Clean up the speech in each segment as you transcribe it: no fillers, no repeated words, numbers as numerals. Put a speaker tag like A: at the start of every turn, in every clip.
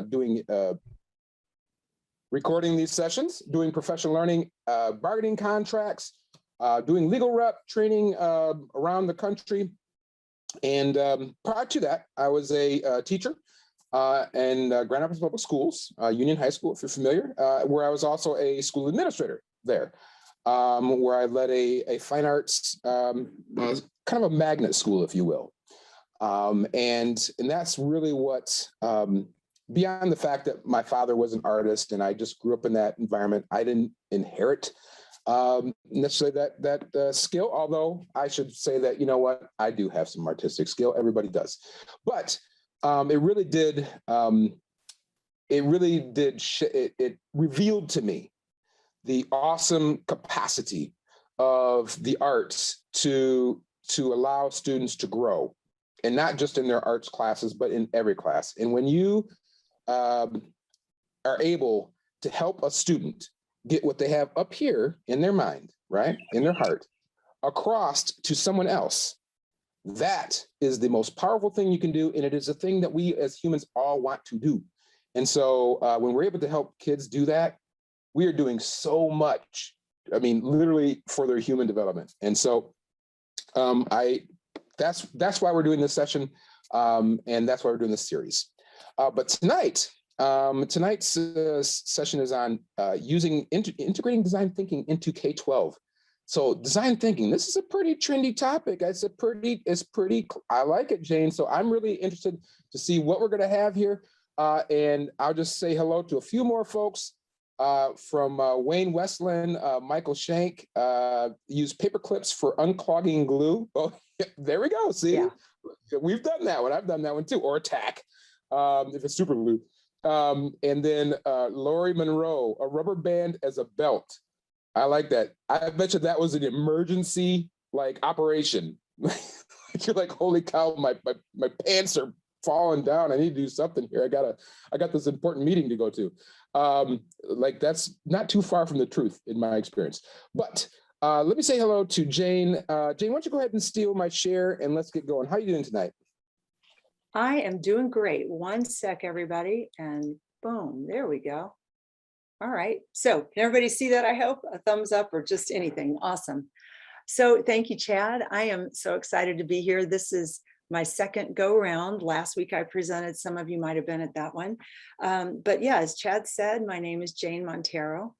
A: doing recording these sessions, doing professional learning, bargaining contracts, doing legal rep training around the country. And prior to that, I was a teacher in Grand Rapids Public Schools, Union High School, if you're familiar, where I was also a school administrator there, where I led a fine arts, kind of a magnet school, if you will. And that's really what, beyond the fact that my father was an artist and I just grew up in that environment, I didn't inherit necessarily that skill, although I should say that, you know what, I do have some artistic skill. Everybody does. But it revealed to me the awesome capacity of the arts to allow students to grow, and not just in their arts classes, but in every class. And when you are able to help a student get what they have up here in their mind, right, in their heart, across to someone else, that is the most powerful thing you can do. And it is a thing that we as humans all want to do. And so when we're able to help kids do that, we are doing so much, I mean, literally for their human development. And so that's why we're doing this session. And that's why we're doing this series. But tonight's session is on integrating design thinking into K-12. So design thinking, this is a pretty trendy topic. It's pretty, I like it, Jane. So I'm really interested to see what we're gonna have here. And I'll just say hello to a few more folks from Wayne Westland, Michael Shank, use paper clips for unclogging glue. Oh, there we go, see? Yeah. We've done that one, I've done that one too, or tack, if it's super glue. And then Lori Monroe, a rubber band as a belt. I like that. I bet you that was an emergency like operation. You're like, holy cow, my pants are falling down. I need to do something here. I got this important meeting to go to. Like that's not too far from the truth in my experience. But let me say hello to Jane. Jane, why don't you go ahead and steal my share and let's get going. How are you doing tonight?
B: I am doing great. One sec, everybody, and boom, there we go. All right, so can everybody see that, I hope? A thumbs up or just anything, awesome. So thank you, Chad. I am so excited to be here. This is my second go round. Last week I presented, some of you might have been at that one. But yeah, as Chad said, my name is Jane Montero,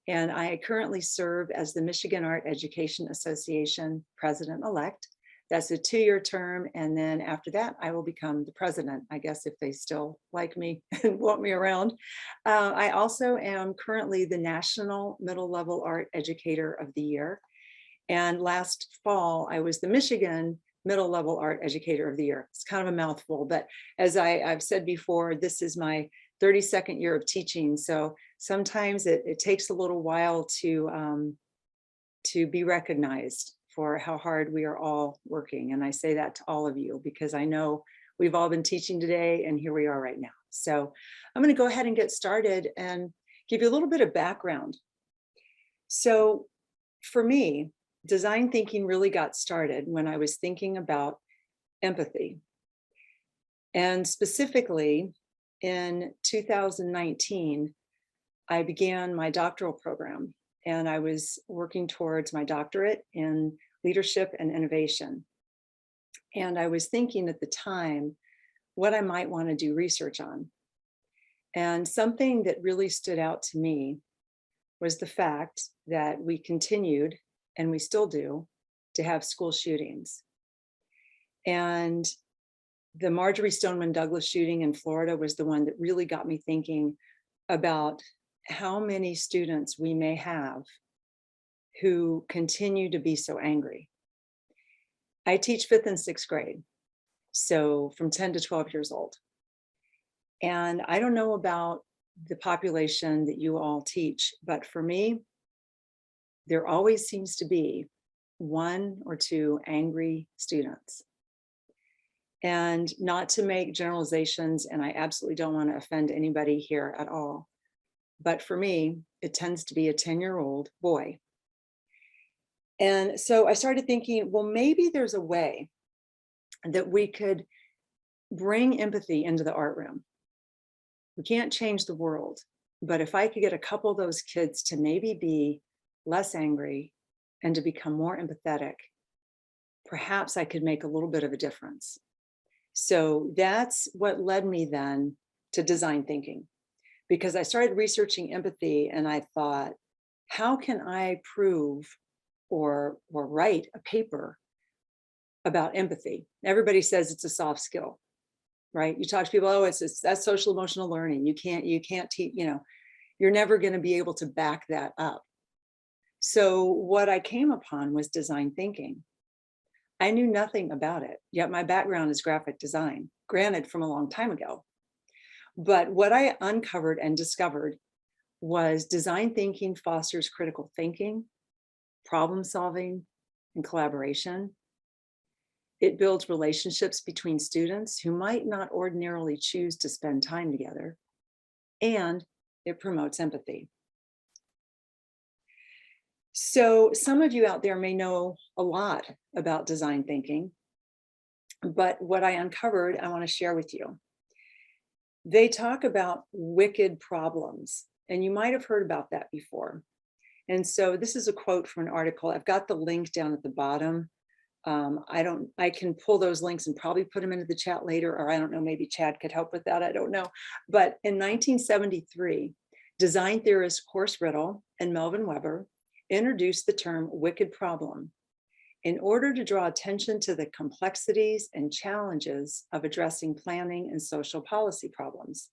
B: and I currently serve as the Michigan Art Education Association president-elect. That's a 2-year term, and then after that, I will become the president, I guess, if they still like me and want me around. I also am currently the National Middle Level Art Educator of the Year. And last fall, I was the Michigan Middle Level Art Educator of the Year. It's kind of a mouthful, but as I've said before, this is my 32nd year of teaching. So sometimes it takes a little while to be recognized for how hard we are all working. And I say that to all of you because I know we've all been teaching today and here we are right now. So I'm going to go ahead and get started and give you a little bit of background. So for me, design thinking really got started when I was thinking about empathy. And specifically in 2019, I began my doctoral program. And I was working towards my doctorate in leadership and innovation. And I was thinking at the time what I might want to do research on. And something that really stood out to me was the fact that we continued, and we still do, to have school shootings. And the Marjorie Stoneman Douglas shooting in Florida was the one that really got me thinking about how many students we may have who continue to be so angry. I teach 5th and 6th grade, so from 10 to 12 years old. And I don't know about the population that you all teach, but for me, there always seems to be 1 or 2 angry students. And not to make generalizations, and I absolutely don't want to offend anybody here at all, but for me, it tends to be a 10-year-old boy. And so I started thinking, well, maybe there's a way that we could bring empathy into the art room. We can't change the world, but if I could get a couple of those kids to maybe be less angry and to become more empathetic, perhaps I could make a little bit of a difference. So that's what led me then to design thinking, because I started researching empathy and I thought, how can I prove or write a paper about empathy? Everybody says it's a soft skill, right? You talk to people, oh, that's social emotional learning. You can't teach, you're never going to be able to back that up. So what I came upon was design thinking. I knew nothing about it, yet my background is graphic design, granted from a long time ago. But what I uncovered and discovered was design thinking fosters critical thinking, problem solving, and collaboration. It builds relationships between students who might not ordinarily choose to spend time together, and it promotes empathy. So some of you out there may know a lot about design thinking, but what I uncovered, I want to share with you. They talk about wicked problems, and you might have heard about that before. And so this is a quote from an article. I've got the link down at the bottom. I can pull those links and probably put them into the chat later, or I don't know, maybe Chad could help with that. I don't know. But in 1973, design theorists Horst Riddle and Melvin Weber introduced the term wicked problem in order to draw attention to the complexities and challenges of addressing planning and social policy problems.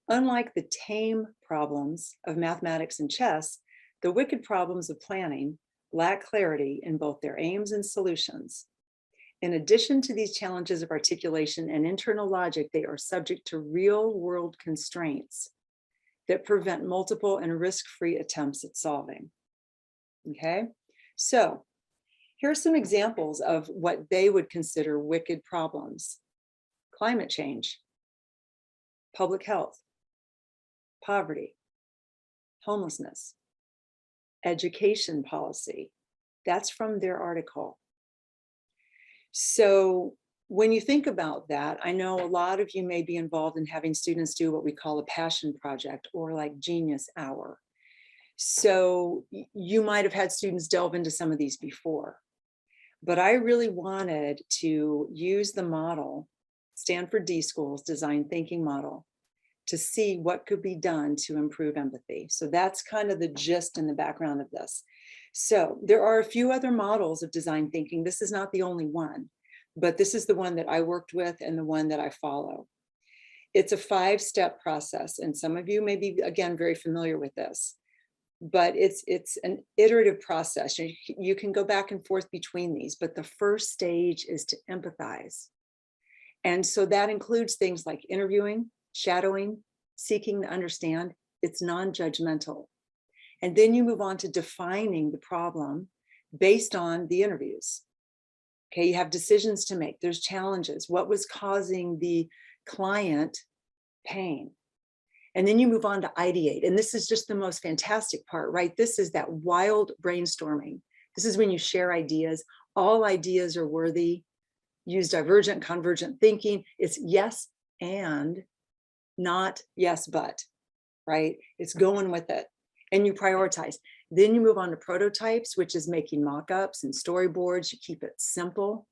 B: Unlike the tame problems of mathematics and chess, the wicked problems of planning lack clarity in both their aims and solutions. In addition to these challenges of articulation and internal logic, they are subject to real-world constraints that prevent multiple and risk-free attempts at solving. Okay, so here's some examples of what they would consider wicked problems: climate change, public health, poverty, homelessness, education policy. That's from their article. So when you think about that, I know a lot of you may be involved in having students do what we call a passion project or like Genius Hour. So you might have had students delve into some of these before, but I really wanted to use the model, Stanford D School's design thinking model, to see what could be done to improve empathy. So that's kind of the gist in the background of this. So there are a few other models of design thinking. This is not the only one, but this is the one that I worked with and the one that I follow. It's a 5-step process, and some of you may be, again, very familiar with this, but it's an iterative process. You can go back and forth between these, but the first stage is to empathize. And so that includes things like interviewing, shadowing, seeking to understand. It's non-judgmental. And then you move on to defining the problem based on the interviews. Okay, you have decisions to make. There's challenges. What was causing the client pain? And then you move on to ideate. And this is just the most fantastic part, right? This is that wild brainstorming. This is when you share ideas. All ideas are worthy. Use divergent, convergent thinking. It's yes and, not yes but, right? It's going with it. And you prioritize. Then you move on to prototypes, which is making mock-ups and storyboards. You keep it simple.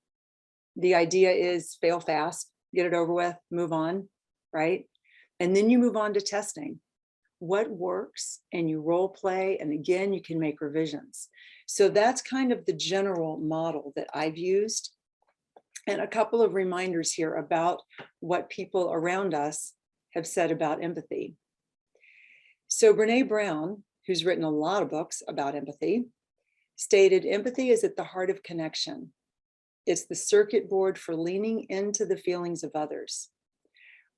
B: The idea is fail fast, get it over with, move on, right? And then you move on to testing. What works, and you role play, and again, you can make revisions. So that's kind of the general model that I've used. And a couple of reminders here about what people around us have said about empathy. So Brene Brown, who's written a lot of books about empathy, stated, empathy is at the heart of connection. It's the circuit board for leaning into the feelings of others,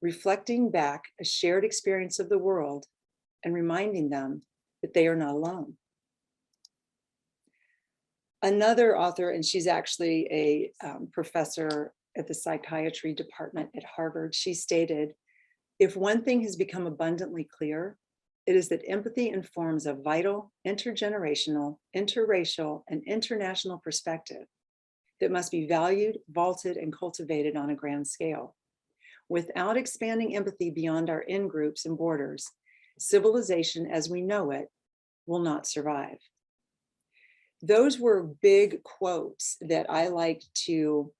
B: reflecting back a shared experience of the world and reminding them that they are not alone. Another author, and she's actually a professor at the psychiatry department at Harvard, she stated, if one thing has become abundantly clear, it is that empathy informs a vital, intergenerational, interracial, and international perspective that must be valued, vaulted, and cultivated on a grand scale. Without expanding empathy beyond our in-groups and borders, civilization as we know it will not survive. Those were big quotes that I like to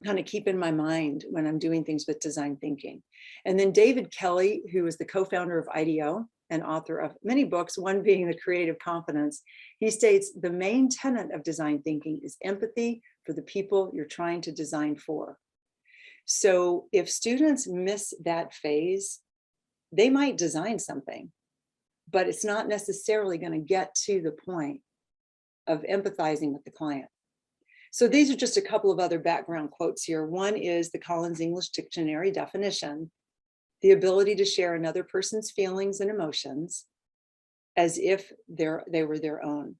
B: kind of keep in my mind when I'm doing things with design thinking. And then David Kelly, who is the co-founder of IDEO and author of many books, one being The Creative Confidence, he states the main tenet of design thinking is empathy for the people you're trying to design for. So if students miss that phase, they might design something, but it's not necessarily going to get to the point of empathizing with the client. So these are just a couple of other background quotes here. One is the Collins English Dictionary definition: the ability to share another person's feelings and emotions as if they were their own.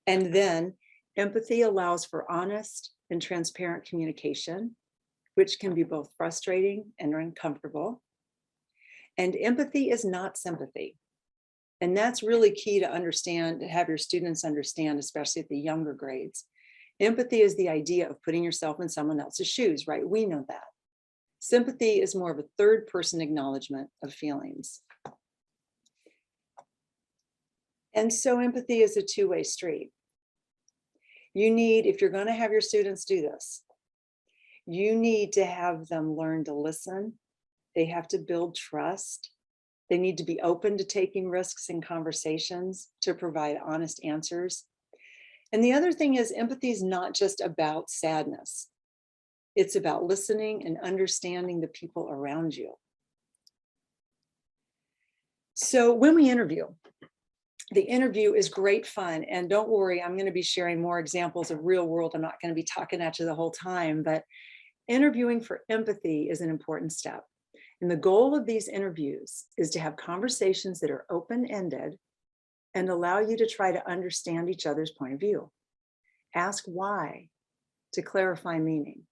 B: And then empathy allows for honest and transparent communication, which can be both frustrating and uncomfortable. And empathy is not sympathy. And that's really key to understand, to have your students understand, especially at the younger grades. Empathy is the idea of putting yourself in someone else's shoes, right? We know that. Sympathy is more of a third person acknowledgement of feelings. And so empathy is a two-way street. You need, if you're going to have your students do this, you need to have them learn to listen. They have to build trust. They need to be open to taking risks in conversations, to provide honest answers. And the other thing is, empathy is not just about sadness. It's about listening and understanding the people around you. So when we interview, the interview is great fun. And don't worry, I'm going to be sharing more examples of real world. I'm not going to be talking at you the whole time, but interviewing for empathy is an important step. And the goal of these interviews is to have conversations that are open-ended and allow you to try to understand each other's point of view. Ask why to clarify meaning.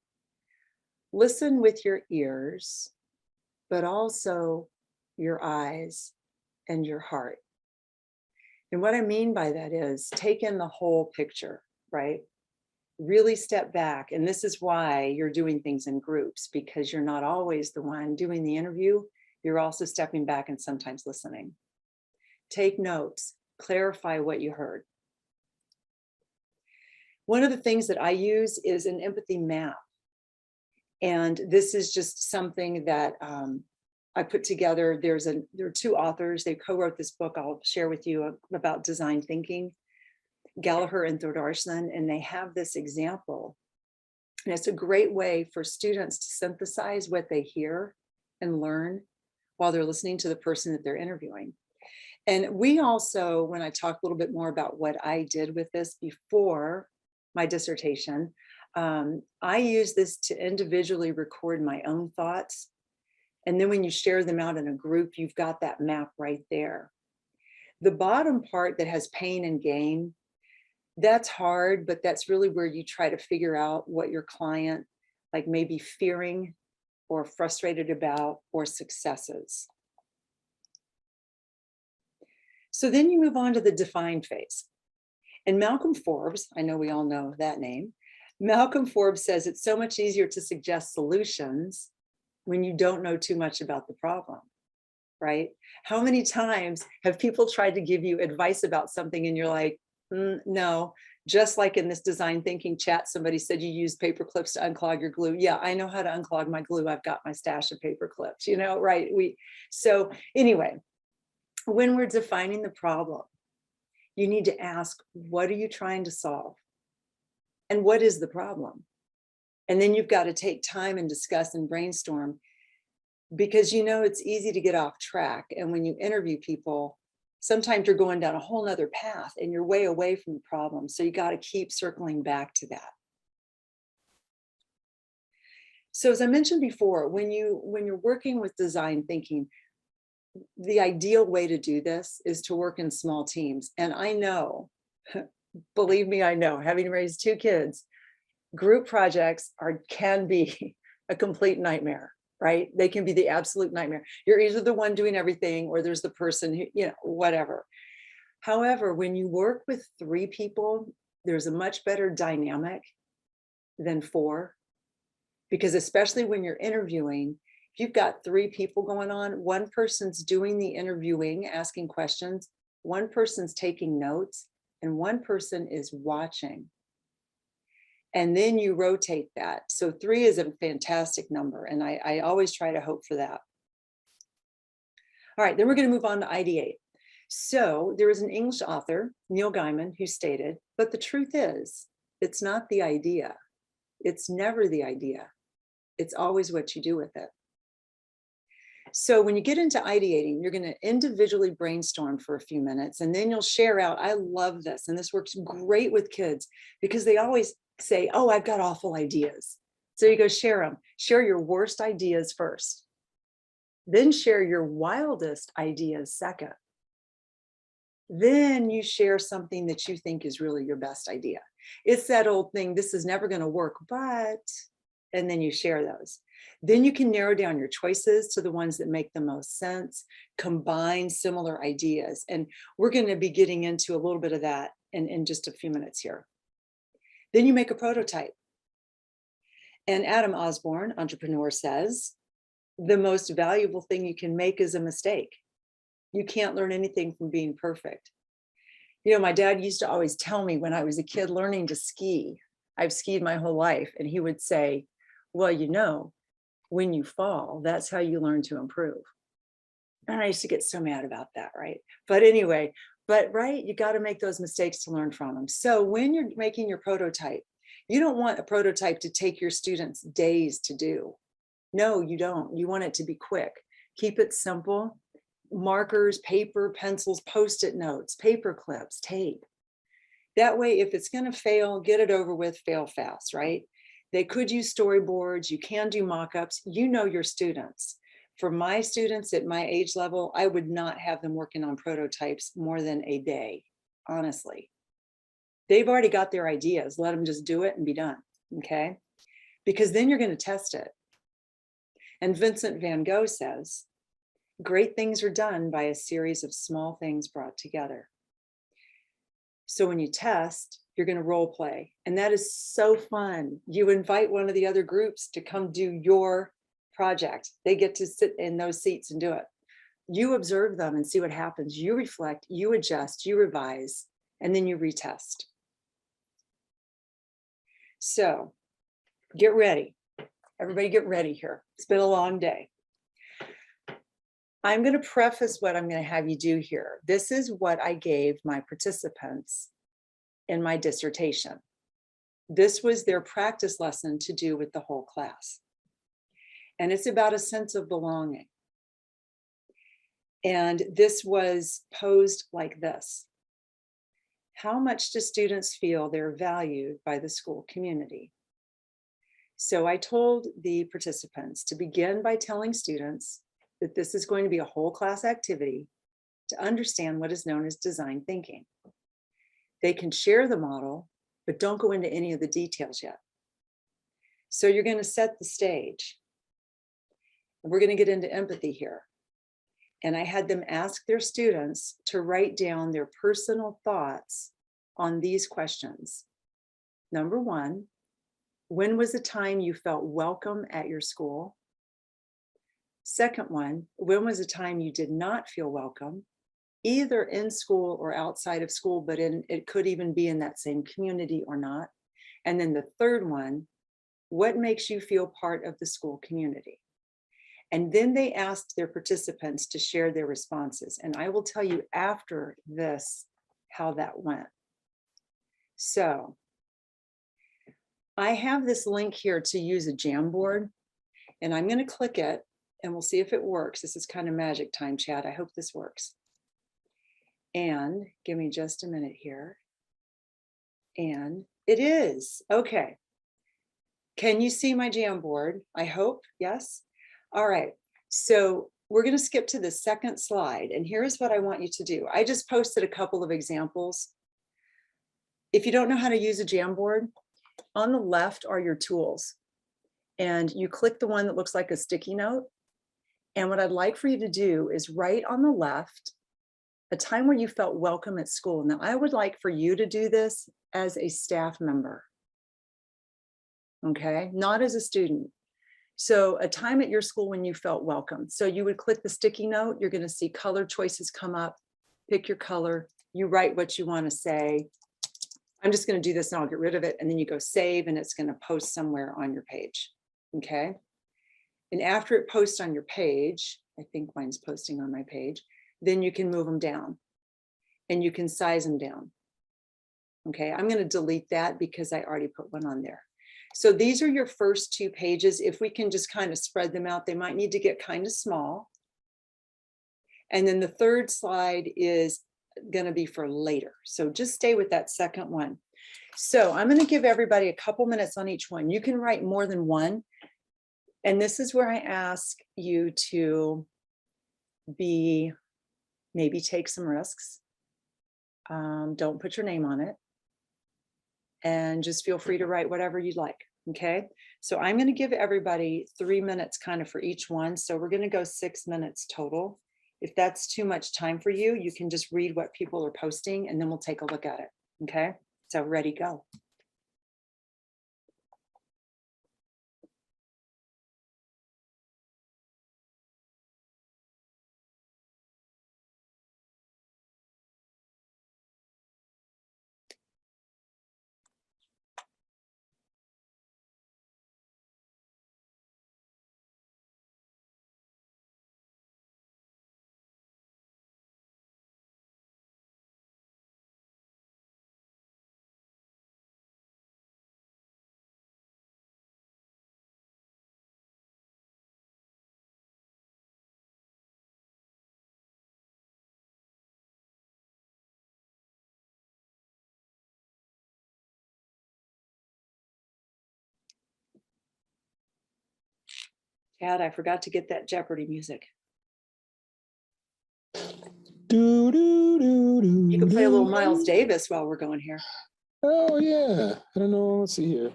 B: Listen with your ears, but also your eyes and your heart. And what I mean by that is take in the whole picture, right? Really step back. And this is why you're doing things in groups, because you're not always the one doing the interview. You're also stepping back and sometimes listening. Take notes, clarify what you heard. One of the things that I use is an empathy map. And this is just something that I put together. There are two authors. They co-wrote this book I'll share with you about design thinking, Gallagher and Thordarson, and they have this example. And it's a great way for students to synthesize what they hear and learn while they're listening to the person that they're interviewing. And we also, when I talk a little bit more about what I did with this before my dissertation, I use this to individually record my own thoughts. And then when you share them out in a group, you've got that map right there. The bottom part that has pain and gain, that's hard, but that's really where you try to figure out what your client like may be fearing or frustrated about, or successes. So then you move on to the define phase. And Malcolm Forbes, I know we all know that name, Malcolm Forbes says it's so much easier to suggest solutions when you don't know too much about the problem, right? How many times have people tried to give you advice about something and you're like, no, just like in this design thinking chat, somebody said you use paper clips to unclog your glue. Yeah, I know how to unclog my glue. I've got my stash of paper clips, you know, right? So anyway, when we're defining the problem, you need to ask, what are you trying to solve? And what is the problem? And then you've got to take time and discuss and brainstorm, because you know it's easy to get off track. And when you interview people, sometimes you're going down a whole nother path and you're way away from the problem. So you got to keep circling back to that. So as I mentioned before, when you're working with design thinking, the ideal way to do this is to work in small teams. And I know, believe me, I know, having raised 2 kids, group projects can be a complete nightmare, right? They can be the absolute nightmare. You're either the one doing everything or there's the person who, you know, whatever. However, when you work with 3 people, there's a much better dynamic than 4. Because especially when you're interviewing, if you've got 3 people going on, one person's doing the interviewing, asking questions, one person's taking notes, and one person is watching. And then you rotate that. So 3 is a fantastic number. And I always try to hope for that. All right, then we're going to move on to ideate. So there was an English author, Neil Gaiman, who stated, but the truth is, it's not the idea. It's never the idea. It's always what you do with it. So when you get into ideating, you're going to individually brainstorm for a few minutes, and then you'll share out. I love this, and this works great with kids because they always say, oh, I've got awful ideas. So you go share them. Share your worst ideas first. Then share your wildest ideas second. Then you share something that you think is really your best idea. It's that old thing, this is never going to work, but, and then you share those. Then you can narrow down your choices to the ones that make the most sense, combine similar ideas. And we're going to be getting into a little bit of that in just a few minutes here. Then you make a prototype. And Adam Osborne, entrepreneur, says, the most valuable thing you can make is a mistake. You can't learn anything from being perfect. You know, my dad used to always tell me when I was a kid learning to ski, I've skied my whole life, and he would say, well, you know, when you fall, that's how you learn to improve. And I used to get so mad about that, right? But anyway, right, you got to make those mistakes to learn from them. So when you're making your prototype, you don't want a prototype to take your students days to do. No, you don't. You want it to be quick. Keep it simple. Markers, paper, pencils, Post-it notes, paper clips, tape. That way, if it's going to fail, get it over with, fail fast, right? They could use storyboards. You can do mock-ups. You know your students. For my students at my age level, I would not have them working on prototypes more than a day, honestly. They've already got their ideas. Let them just do it and be done, okay? Because then you're going to test it. And Vincent van Gogh says, great things are done by a series of small things brought together. So when you test, you're going to role play. And that is so fun. You invite one of the other groups to come do your project. They get to sit in those seats and do it. You observe them and see what happens. You reflect, you adjust, you revise, and then you retest. So get ready. Everybody get ready here. It's been a long day. I'm going to preface what I'm going to have you do here. This is what I gave my participants in my dissertation. This was their practice lesson to do with the whole class. And it's about a sense of belonging. And this was posed like this. How much do students feel they're valued by the school community? So I told the participants to begin by telling students that this is going to be a whole class activity to understand what is known as design thinking. They can share the model, but don't go into any of the details yet. So you're going to set the stage. And we're going to get into empathy here. And I had them ask their students to write down their personal thoughts on these questions. Number 1, when was the time you felt welcome at your school? Second one, when was the time you did not feel welcome, either in school or outside of school, but it could even be in that same community or not? And then the third one, what makes you feel part of the school community? And then they asked their participants to share their responses. And I will tell you after this how that went. So I have this link here to use a Jamboard, and I'm going to click it and we'll see if it works. This is kind of magic time, Chad. I hope this works. And give me just a minute here. And it is. Okay. Can you see my Jamboard? I hope. Yes. All right. So we're going to skip to the second slide. And here's what I want you to do. I just posted a couple of examples. If you don't know how to use a Jamboard, on the left are your tools. And you click the one that looks like a sticky note. And what I'd like for you to do is write on the left a time where you felt welcome at school. Now, I would like for you to do this as a staff member. Okay, not as a student. So a time at your school when you felt welcome. So you would click the sticky note, you're going to see color choices come up, pick your color, you write what you want to say. I'm just going to do this and I'll get rid of it. And then you go save and it's going to post somewhere on your page. Okay. And after it posts on your page, I think mine's posting on my page, then you can move them down and you can size them down. Okay, I'm going to delete that because I already put one on there. So these are your first 2 pages. If we can just kind of spread them out, they might need to get kind of small. And then the third slide is going to be for later. So just stay with that second one. So I'm going to give everybody a couple minutes on each one. You can write more than one. And this is where I ask you to maybe take some risks. Don't put your name on it. And just feel free to write whatever you'd like. Okay. So I'm going to give everybody 3 minutes kind of for each one. So we're going to go 6 minutes total. If that's too much time for you, you can just read what people are posting and then we'll take a look at it. Okay. So ready, go. Chad, I forgot to get that Jeopardy music.
A: Do, do, do, do,
B: You can play a little
A: do.
B: Miles Davis while we're going here.
A: Oh, yeah. I don't know. Let's see here.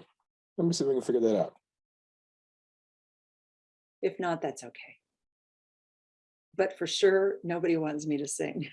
A: Let me see if I can figure that out.
B: If not, that's okay. But for sure, nobody wants me to sing.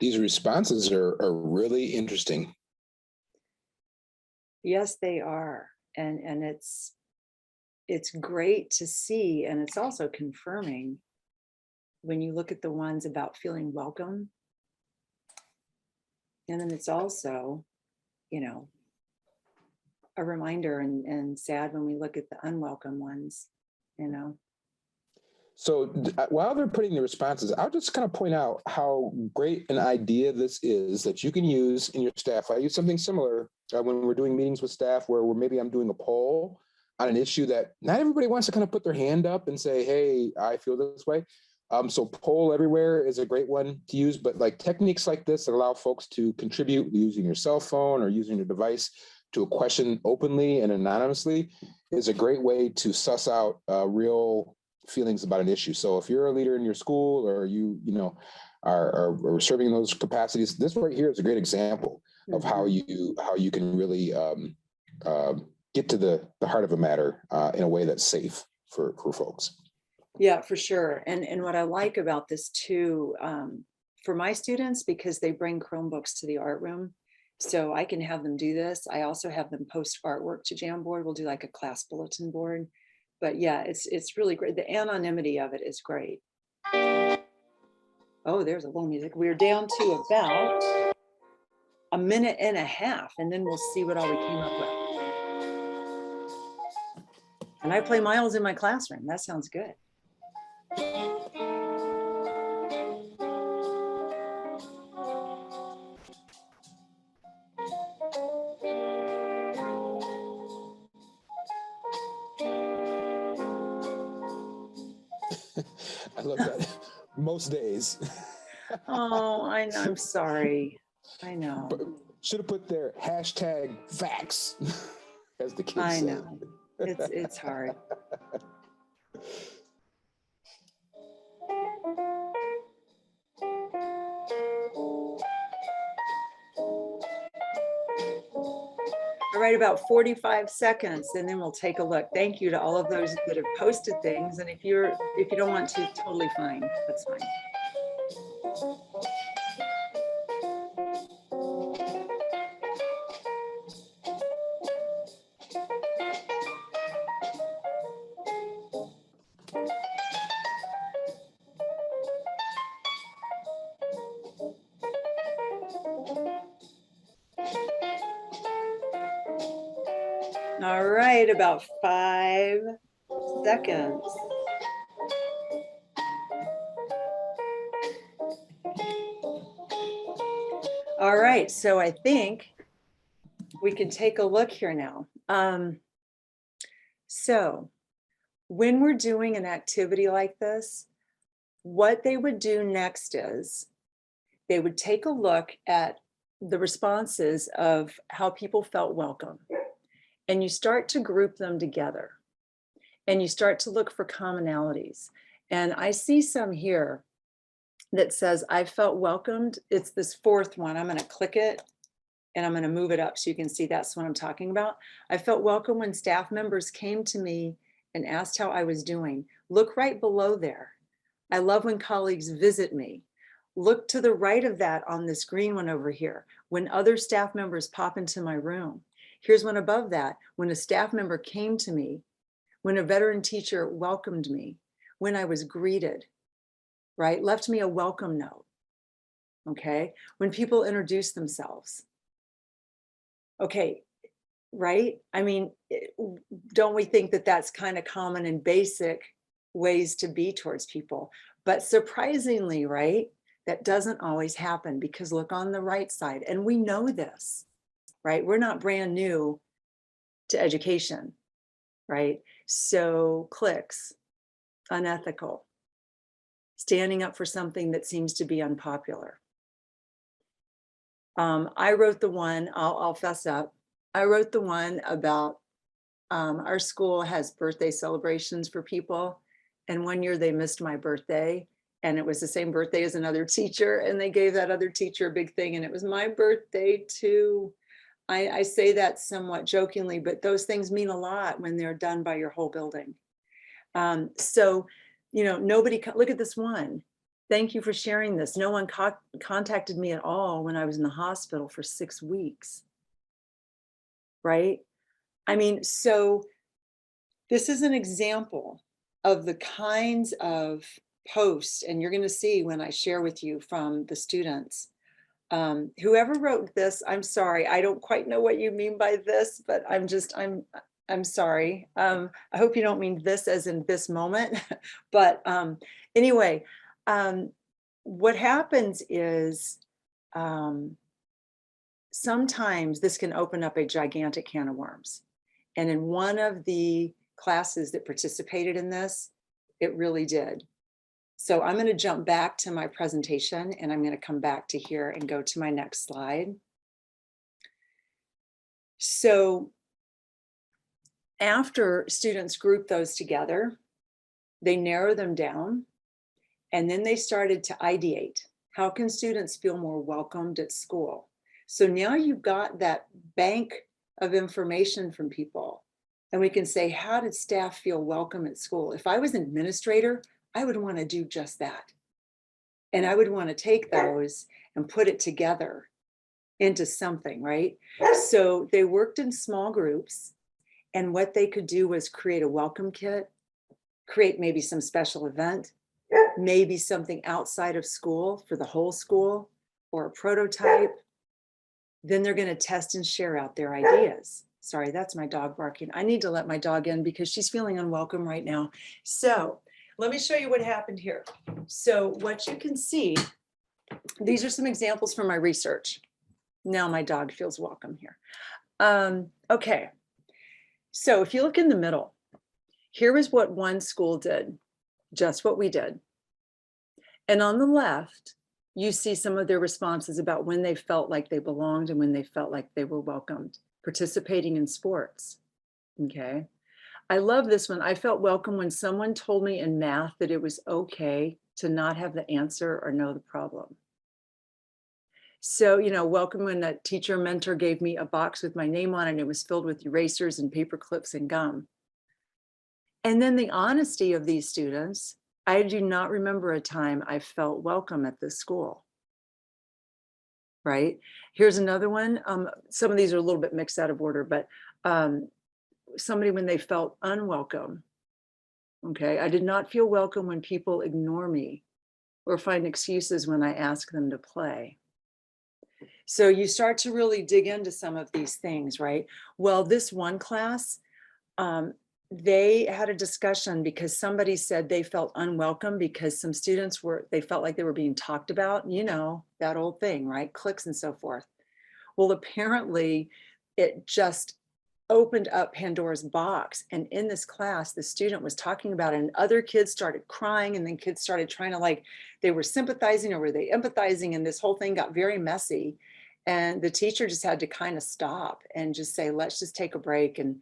A: These responses are really interesting.
B: Yes, they are. And it's great to see. And it's also confirming when you look at the ones about feeling welcome. And then it's also, you know, a reminder and sad when we look at the unwelcome ones, you know.
A: So while they're putting the responses, I'll just kind of point out how great an idea this is that you can use in your staff. I use something similar when we're doing meetings with staff where maybe I'm doing a poll on an issue that not everybody wants to kind of put their hand up and say, hey, I feel this way. So poll everywhere is a great one to use, but like techniques like this that allow folks to contribute using your cell phone or using your device to a question openly and anonymously is a great way to suss out real feelings about an issue. So if you're a leader in your school, or you know, are serving in those capacities, this right here is a great example of how you can really get to the heart of a matter in a way that's safe for folks.
B: Yeah, for sure. And what I like about this too, for my students, because they bring Chromebooks to the art room, so I can have them do this. I also have them post artwork to Jamboard. We'll do like a class bulletin board. But yeah, it's really great. The anonymity of it is great. Oh, there's a little music. We're down to about a minute and a half, and then we'll see what all we came up with. And I play Miles in my classroom. That sounds good.
A: I love that. Most days.
B: Oh, I know. I'm sorry. I know.
A: Should have put their hashtag facts, as the kids
B: I
A: say.
B: know. It's hard. All right, about 45 seconds, and then we'll take a look. Thank you to all of those that have posted things. And if you don't want to, totally fine. That's fine. All right, about 5 seconds. All right, so I think we can take a look here now. So when we're doing an activity like this, what they would do next is they would take a look at the responses of how people felt welcome. And you start to group them together. And you start to look for commonalities. And I see some here that says, I felt welcomed. It's this fourth one. I'm going to click it and I'm going to move it up so you can see that's what I'm talking about. I felt welcome when staff members came to me and asked how I was doing. Look right below there. I love when colleagues visit me. Look to the right of that on this green one over here. When other staff members pop into my room. Here's one above that. When a staff member came to me, when a veteran teacher welcomed me, when I was greeted, right? Left me a welcome note, okay? When people introduce themselves. Okay, right? I mean, don't we think that that's kind of common and basic ways to be towards people? But surprisingly, right? That doesn't always happen, because look on the right side, and we know this, right? We're not brand new to education, right? So clicks, unethical, standing up for something that seems to be unpopular. I wrote the one, I'll fess up. I wrote the one about our school has birthday celebrations for people. And one year they missed my birthday, and it was the same birthday as another teacher. And they gave that other teacher a big thing. And it was my birthday too. I say that somewhat jokingly, but those things mean a lot when they're done by your whole building. So, you know, nobody, look at this one. Thank you for sharing this. No one contacted me at all when I was in the hospital for 6 weeks. Right? I mean, so this is an example of the kinds of posts, and you're going to see when I share with you from the students. Whoever wrote this, I'm sorry, I don't quite know what you mean by this, but I'm sorry. I hope you don't mean this as in this moment. But anyway, what happens is sometimes this can open up a gigantic can of worms. And in one of the classes that participated in this, it really did. So I'm going to jump back to my presentation, and I'm going to come back to here and go to my next slide. So after students group those together, They narrow them down, and then they started to ideate. How can students feel more welcomed at school? So now you've got that bank of information from people, and we can say, how did staff feel welcome at school? If I was an administrator, I would want to do just that. And I would want to take those and put it together into something, right? So they worked in small groups, and what they could do was create a welcome kit, create maybe some special event, maybe something outside of school for the whole school, or a prototype. Then they're going to test and share out their ideas. Sorry, that's my dog barking. I need to let my dog in because she's feeling unwelcome right now. So let me show you what happened here. So what you can see, these are some examples from my research. Now my dog feels welcome here. Okay, so if you look in the middle, here is what one school did, just what we did. And on the left, you see some of their responses about when they felt like they belonged and when they felt like they were welcomed, participating in sports. Okay. I love this one. I felt welcome when someone told me in math that it was okay to not have the answer or know the problem. So, welcome when a teacher mentor gave me a box with my name on it, and it was filled with erasers and paper clips and gum. And then the honesty of these students, I do not remember a time I felt welcome at this school. Right? Here's another one. Some of these are a little bit mixed out of order, but somebody when they felt unwelcome. Okay, I did not feel welcome when people ignore me or find excuses when I ask them to play. So you start to really dig into some of these things, right? Well, this one class, they had a discussion because somebody said they felt unwelcome because some students they felt like they were being talked about, that old thing, right? Cliques and so forth. Well, apparently it just opened up Pandora's box. And in this class, the student was talking about it, and other kids started crying, and then kids started trying to, they were sympathizing or were they empathizing? And this whole thing got very messy. And the teacher just had to kind of stop and just say, let's just take a break. And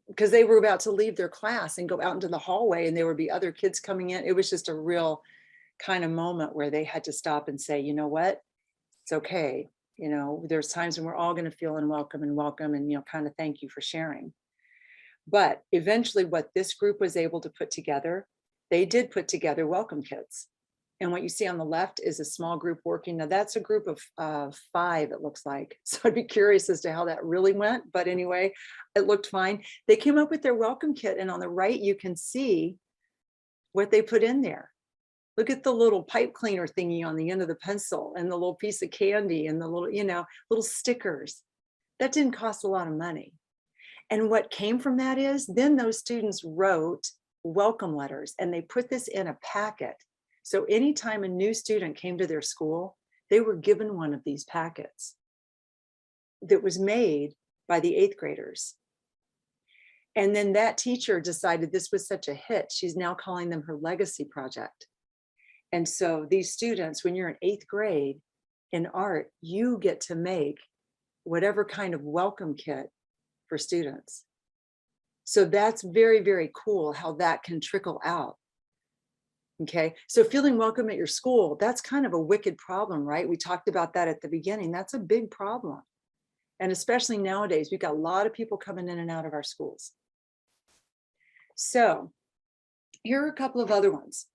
B: because they were about to leave their class and go out into the hallway, and there would be other kids coming in. It was just a real kind of moment where they had to stop and say, you know what, it's okay. There's times when we're all going to feel unwelcome and welcome, and, kind of thank you for sharing. But eventually what this group was able to put together, they did put together welcome kits. And what you see on the left is a small group working. Now that's a group of 5, it looks like. So I'd be curious as to how that really went. But anyway, it looked fine. They came up with their welcome kit. And on the right, you can see what they put in there. Look at the little pipe cleaner thingy on the end of the pencil, and the little piece of candy, and the little, little stickers. That didn't cost a lot of money. And what came from that is then those students wrote welcome letters, and they put this in a packet. So anytime a new student came to their school, they were given one of these packets that was made by the 8th graders. And then that teacher decided this was such a hit, she's now calling them her legacy project. And so these students, when you're in 8th grade in art, you get to make whatever kind of welcome kit for students. So that's very, very cool how that can trickle out. Okay, so feeling welcome at your school, that's kind of a wicked problem, right? We talked about that at the beginning. That's a big problem. And especially nowadays, we've got a lot of people coming in and out of our schools. So here are a couple of other ones.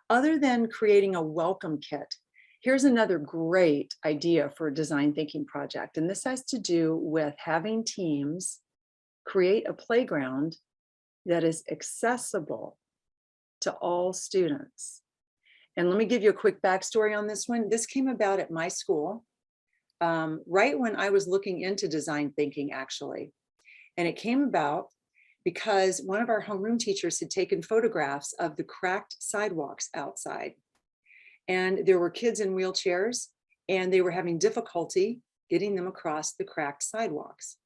B: Other than creating a welcome kit, here's another great idea for a design thinking project. And this has to do with having teams create a playground that is accessible to all students. And let me give you a quick backstory on this one. This came about at my school, right when I was looking into design thinking, actually. And it came about because one of our homeroom teachers had taken photographs of the cracked sidewalks outside. And there were kids in wheelchairs, and they were having difficulty getting them across the cracked sidewalks.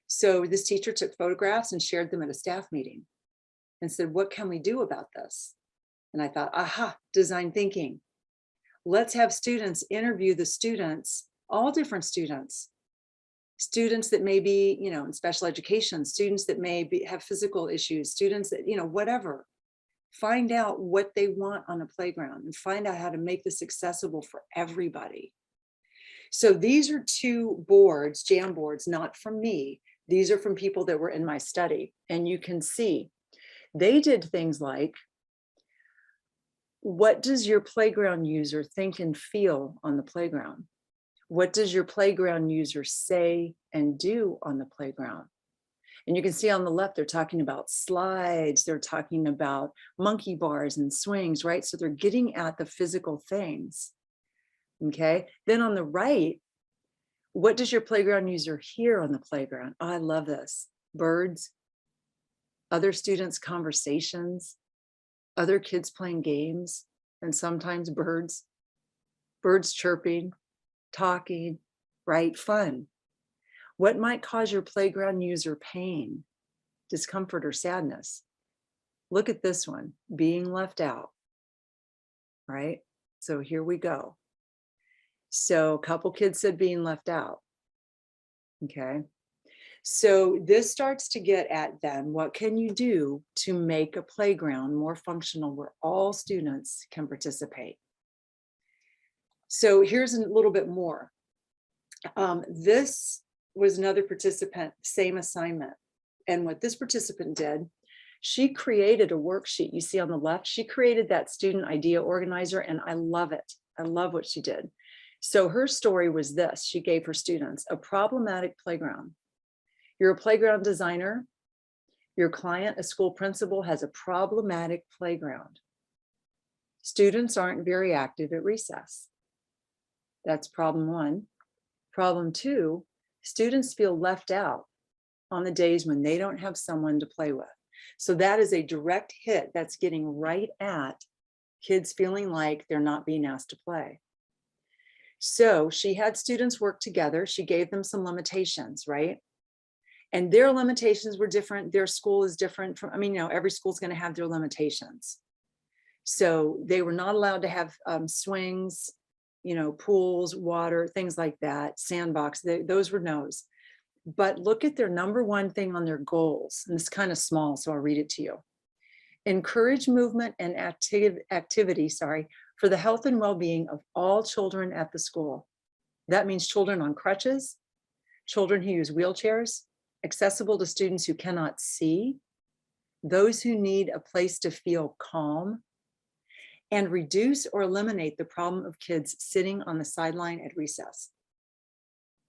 B: So this teacher took photographs and shared them at a staff meeting and said, what can we do about this? And I thought, aha, design thinking. Let's have students interview the students, all different students, students that may be, in special education, students that have physical issues, students that, whatever. Find out what they want on a playground and find out how to make this accessible for everybody. So these are 2 boards, jam boards, not from me. These are from people that were in my study. And you can see they did things like, what does your playground user think and feel on the playground? What does your playground user say and do on the playground? And you can see on the left, they're talking about slides, they're talking about monkey bars and swings, right? So they're getting at the physical things, okay? Then on the right, what does your playground user hear on the playground? Oh, I love this. Birds, other students' conversations, other kids playing games, and sometimes birds chirping, talking, right? Fun. What might cause your playground user pain, discomfort, or sadness? Look at this one, being left out, right? So here we go. So a couple kids said being left out, okay? So this starts to get at then, what can you do to make a playground more functional where all students can participate? So here's a little bit more. This was another participant, same assignment. And what this participant did, she created a worksheet. You see on the left, she created that student idea organizer, and I love it. I love what she did. So her story was this. She gave her students a problematic playground. You're a playground designer. Your client, a school principal, has a problematic playground. Students aren't very active at recess. That's problem 1. Problem 2, students feel left out on the days when they don't have someone to play with. So that is a direct hit that's getting right at kids feeling like they're not being asked to play. So she had students work together. She gave them some limitations, right? And their limitations were different. Their school is different from, every school's going to have their limitations. So they were not allowed to have swings, pools, water, things like that, sandbox, those were no's. But look at their number 1 thing on their goals. And it's kind of small, so I'll read it to you. Encourage movement and activity, for the health and well-being of all children at the school. That means children on crutches, children who use wheelchairs, accessible to students who cannot see, those who need a place to feel calm, and reduce or eliminate the problem of kids sitting on the sideline at recess.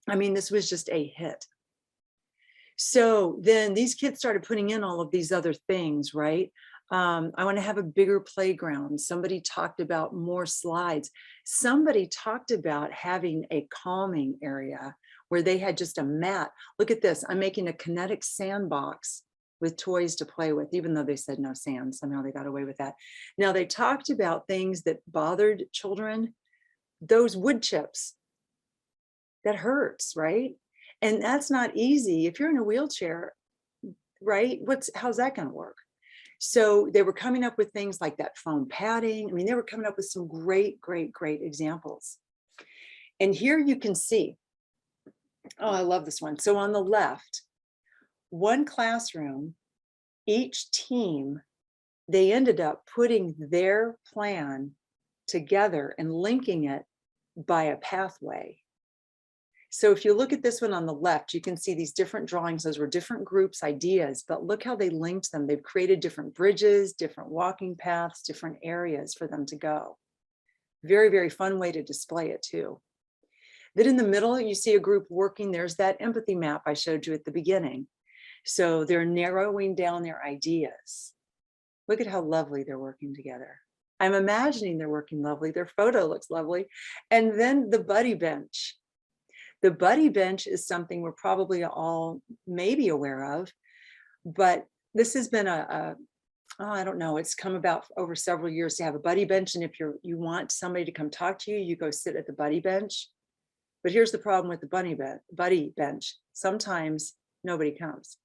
B: This was just a hit. So then these kids started putting in all of these other things, right? I want to have a bigger playground. Somebody talked about more slides. Somebody talked about having a calming area where they had just a mat. Look at this. I'm making a kinetic sandbox with toys to play with, even though they said no sand. Somehow they got away with that. Now they talked about things that bothered children. Those wood chips, that hurts, right? And that's not easy. If you're in a wheelchair, right? How's that going to work? So they were coming up with things like that foam padding. They were coming up with some great examples. And here you can see, oh, I love this one. So on the left, one classroom, each team, they ended up putting their plan together and linking it by a pathway. So if you look at this one on the left, you can see these different drawings. Those were different groups' ideas, but look how they linked them. They've created different bridges, different walking paths, different areas for them to go. Very fun way to display it too. Then in the middle, you see a group working. There's that empathy map I showed you at the beginning. So they're narrowing down their ideas. Look at how lovely they're working together. I'm imagining they're working lovely. Their photo looks lovely. And then the buddy bench. The buddy bench is something we're probably all maybe aware of, but this has been I don't know, it's come about over several years to have a buddy bench. And if you want somebody to come talk to you, you go sit at the buddy bench. But here's the problem with the buddy bench. Sometimes nobody comes.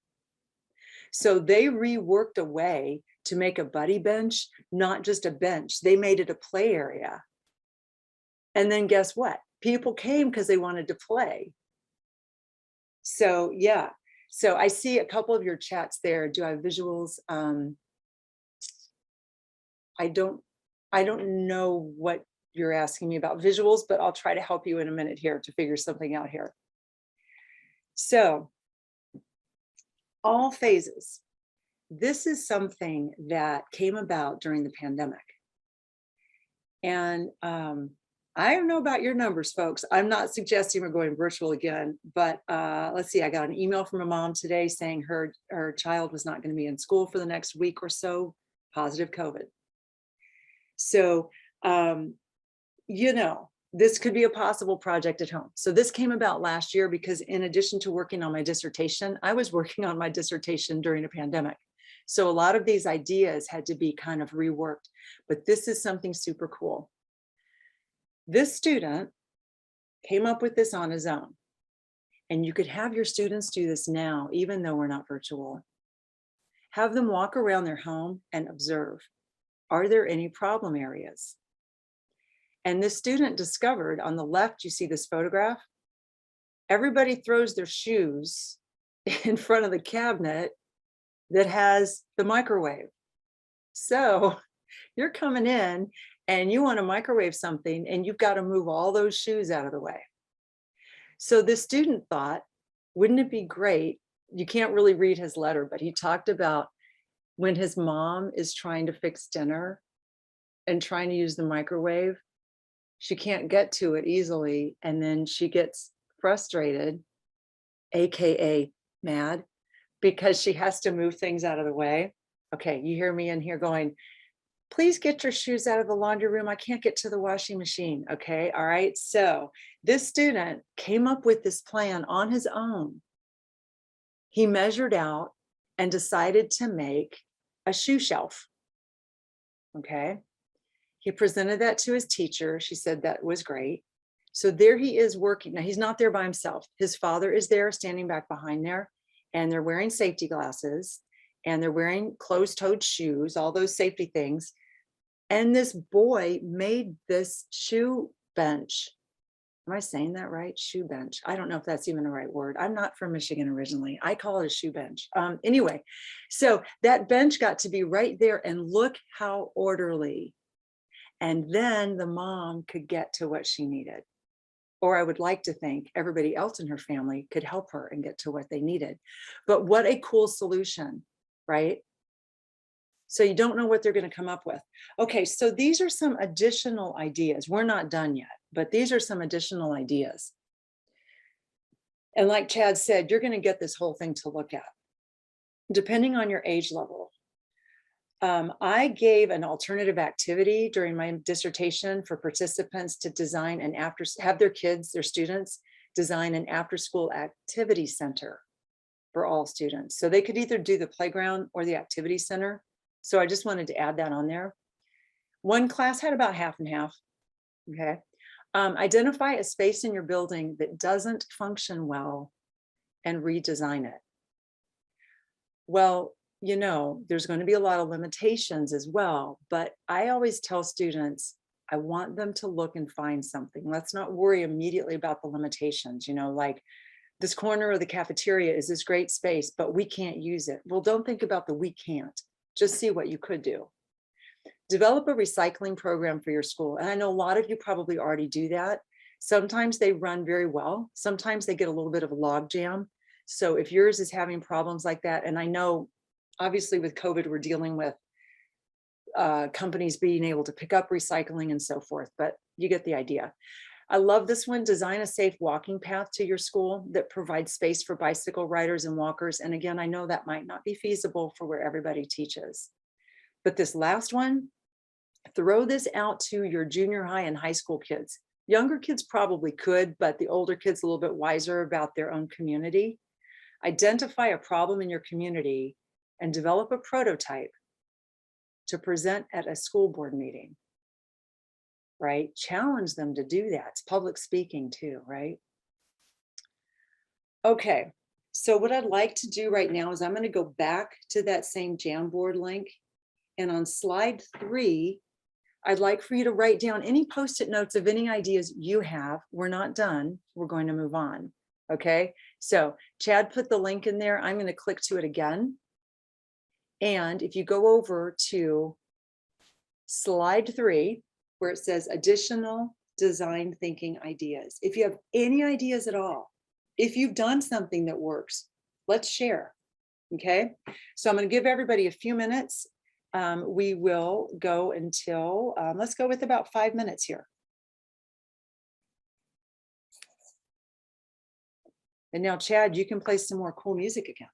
B: So they reworked a way to make a buddy bench, not just a bench. They made it a play area. And then guess what? People came because they wanted to play. So yeah, so I see a couple of your chats there. Do I have visuals? I don't know what you're asking me about visuals, but I'll try to help you in a minute here to figure something out here. So all phases. This is something that came about during the pandemic. And I don't know about your numbers, folks. I'm not suggesting we're going virtual again, but let's see, I got an email from a mom today saying her child was not going to be in school for the next week or so, positive COVID. So, you know, this could be a possible project at home. So this came about last year because in addition to working on my dissertation, I was working on my dissertation during a pandemic. So a lot of these ideas had to be kind of reworked, but this is something super cool. This student came up with this on his own. And you could have your students do this now, even though we're not virtual. Have them walk around their home and observe. Are there any problem areas? And this student discovered on the left, you see this photograph, everybody throws their shoes in front of the cabinet that has the microwave. So you're coming in and you want to microwave something and you've got to move all those shoes out of the way. So the student thought, wouldn't it be great? You can't really read his letter, but he talked about when his mom is trying to fix dinner and trying to use the microwave, she can't get to it easily. And then she gets frustrated, AKA mad, because she has to move things out of the way. Okay, you hear me in here going, please get your shoes out of the laundry room. I can't get to the washing machine. Okay, all right. So this student came up with this plan on his own. He measured out and decided to make a shoe shelf. Okay. He presented that to his teacher. She said that was great. So there he is working. Now he's not there by himself. His father is there standing back behind there, and they're wearing safety glasses and they're wearing closed-toed shoes, all those safety things. And this boy made this shoe bench. Am I saying that right? Shoe bench. I don't know if that's even the right word. I'm not from Michigan originally. I call it a shoe bench. Anyway, so that bench got to be right there, and look how orderly. And then the mom could get to what she needed. Or I would like to think everybody else in her family could help her and get to what they needed. But what a cool solution, right? So you don't know what they're going to come up with. Okay, so these are some additional ideas. We're not done yet, but these are some additional ideas. And like Chad said, you're going to get this whole thing to look at, depending on your age level. I gave an alternative activity during my dissertation for participants to design an have their kids, their students, design an after-school activity center for all students. So they could either do the playground or the activity center. So I just wanted to add that on there. One class had about half and half. Okay. Identify a space in your building that doesn't function well and redesign it. Well, you know, there's going to be a lot of limitations as well, but I always tell students, I want them to look and find something. Let's not worry immediately about the limitations, you know, like this corner of the cafeteria is this great space, but we can't use it. Well, don't think about the we can't, just see what you could do. Develop a recycling program for your school. And I know a lot of you probably already do that. Sometimes they run very well. Sometimes they get a little bit of a log jam. So if yours is having problems like that, and I know obviously with COVID, we're dealing with companies being able to pick up recycling and so forth, but you get the idea. I love this one. Design a safe walking path to your school that provides space for bicycle riders and walkers. And again, I know that might not be feasible for where everybody teaches. But this last one, throw this out to your junior high and high school kids. Younger kids probably could, but the older kids a little bit wiser about their own community. Identify a problem in your community and develop a prototype to present at a school board meeting, right? Challenge them to do that. It's public speaking too, right? Okay, so what I'd like to do right now is I'm going to go back to that same Jamboard link. And on slide 3, I'd like for you to write down any Post-it notes of any ideas you have. We're not done. We're going to move on. Okay, so Chad put the link in there. I'm going to click to it again. And if you go over to slide 3, where it says additional design thinking ideas, if you have any ideas at all, if you've done something that works, let's share. Okay, so I'm going to give everybody a few minutes. We will go until, let's go with about 5 minutes here. And now, Chad, you can play some more cool music again.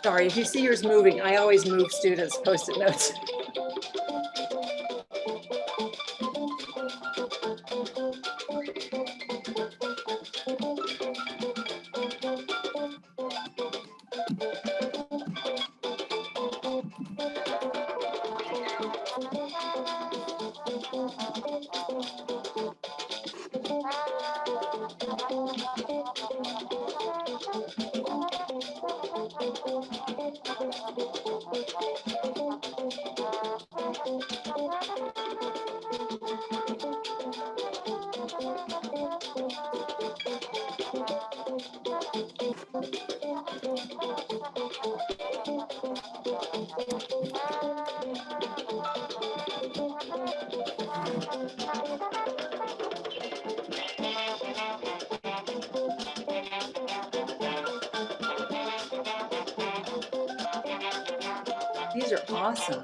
B: Sorry, if you see yours moving, I always move students' Post-it notes. These are awesome.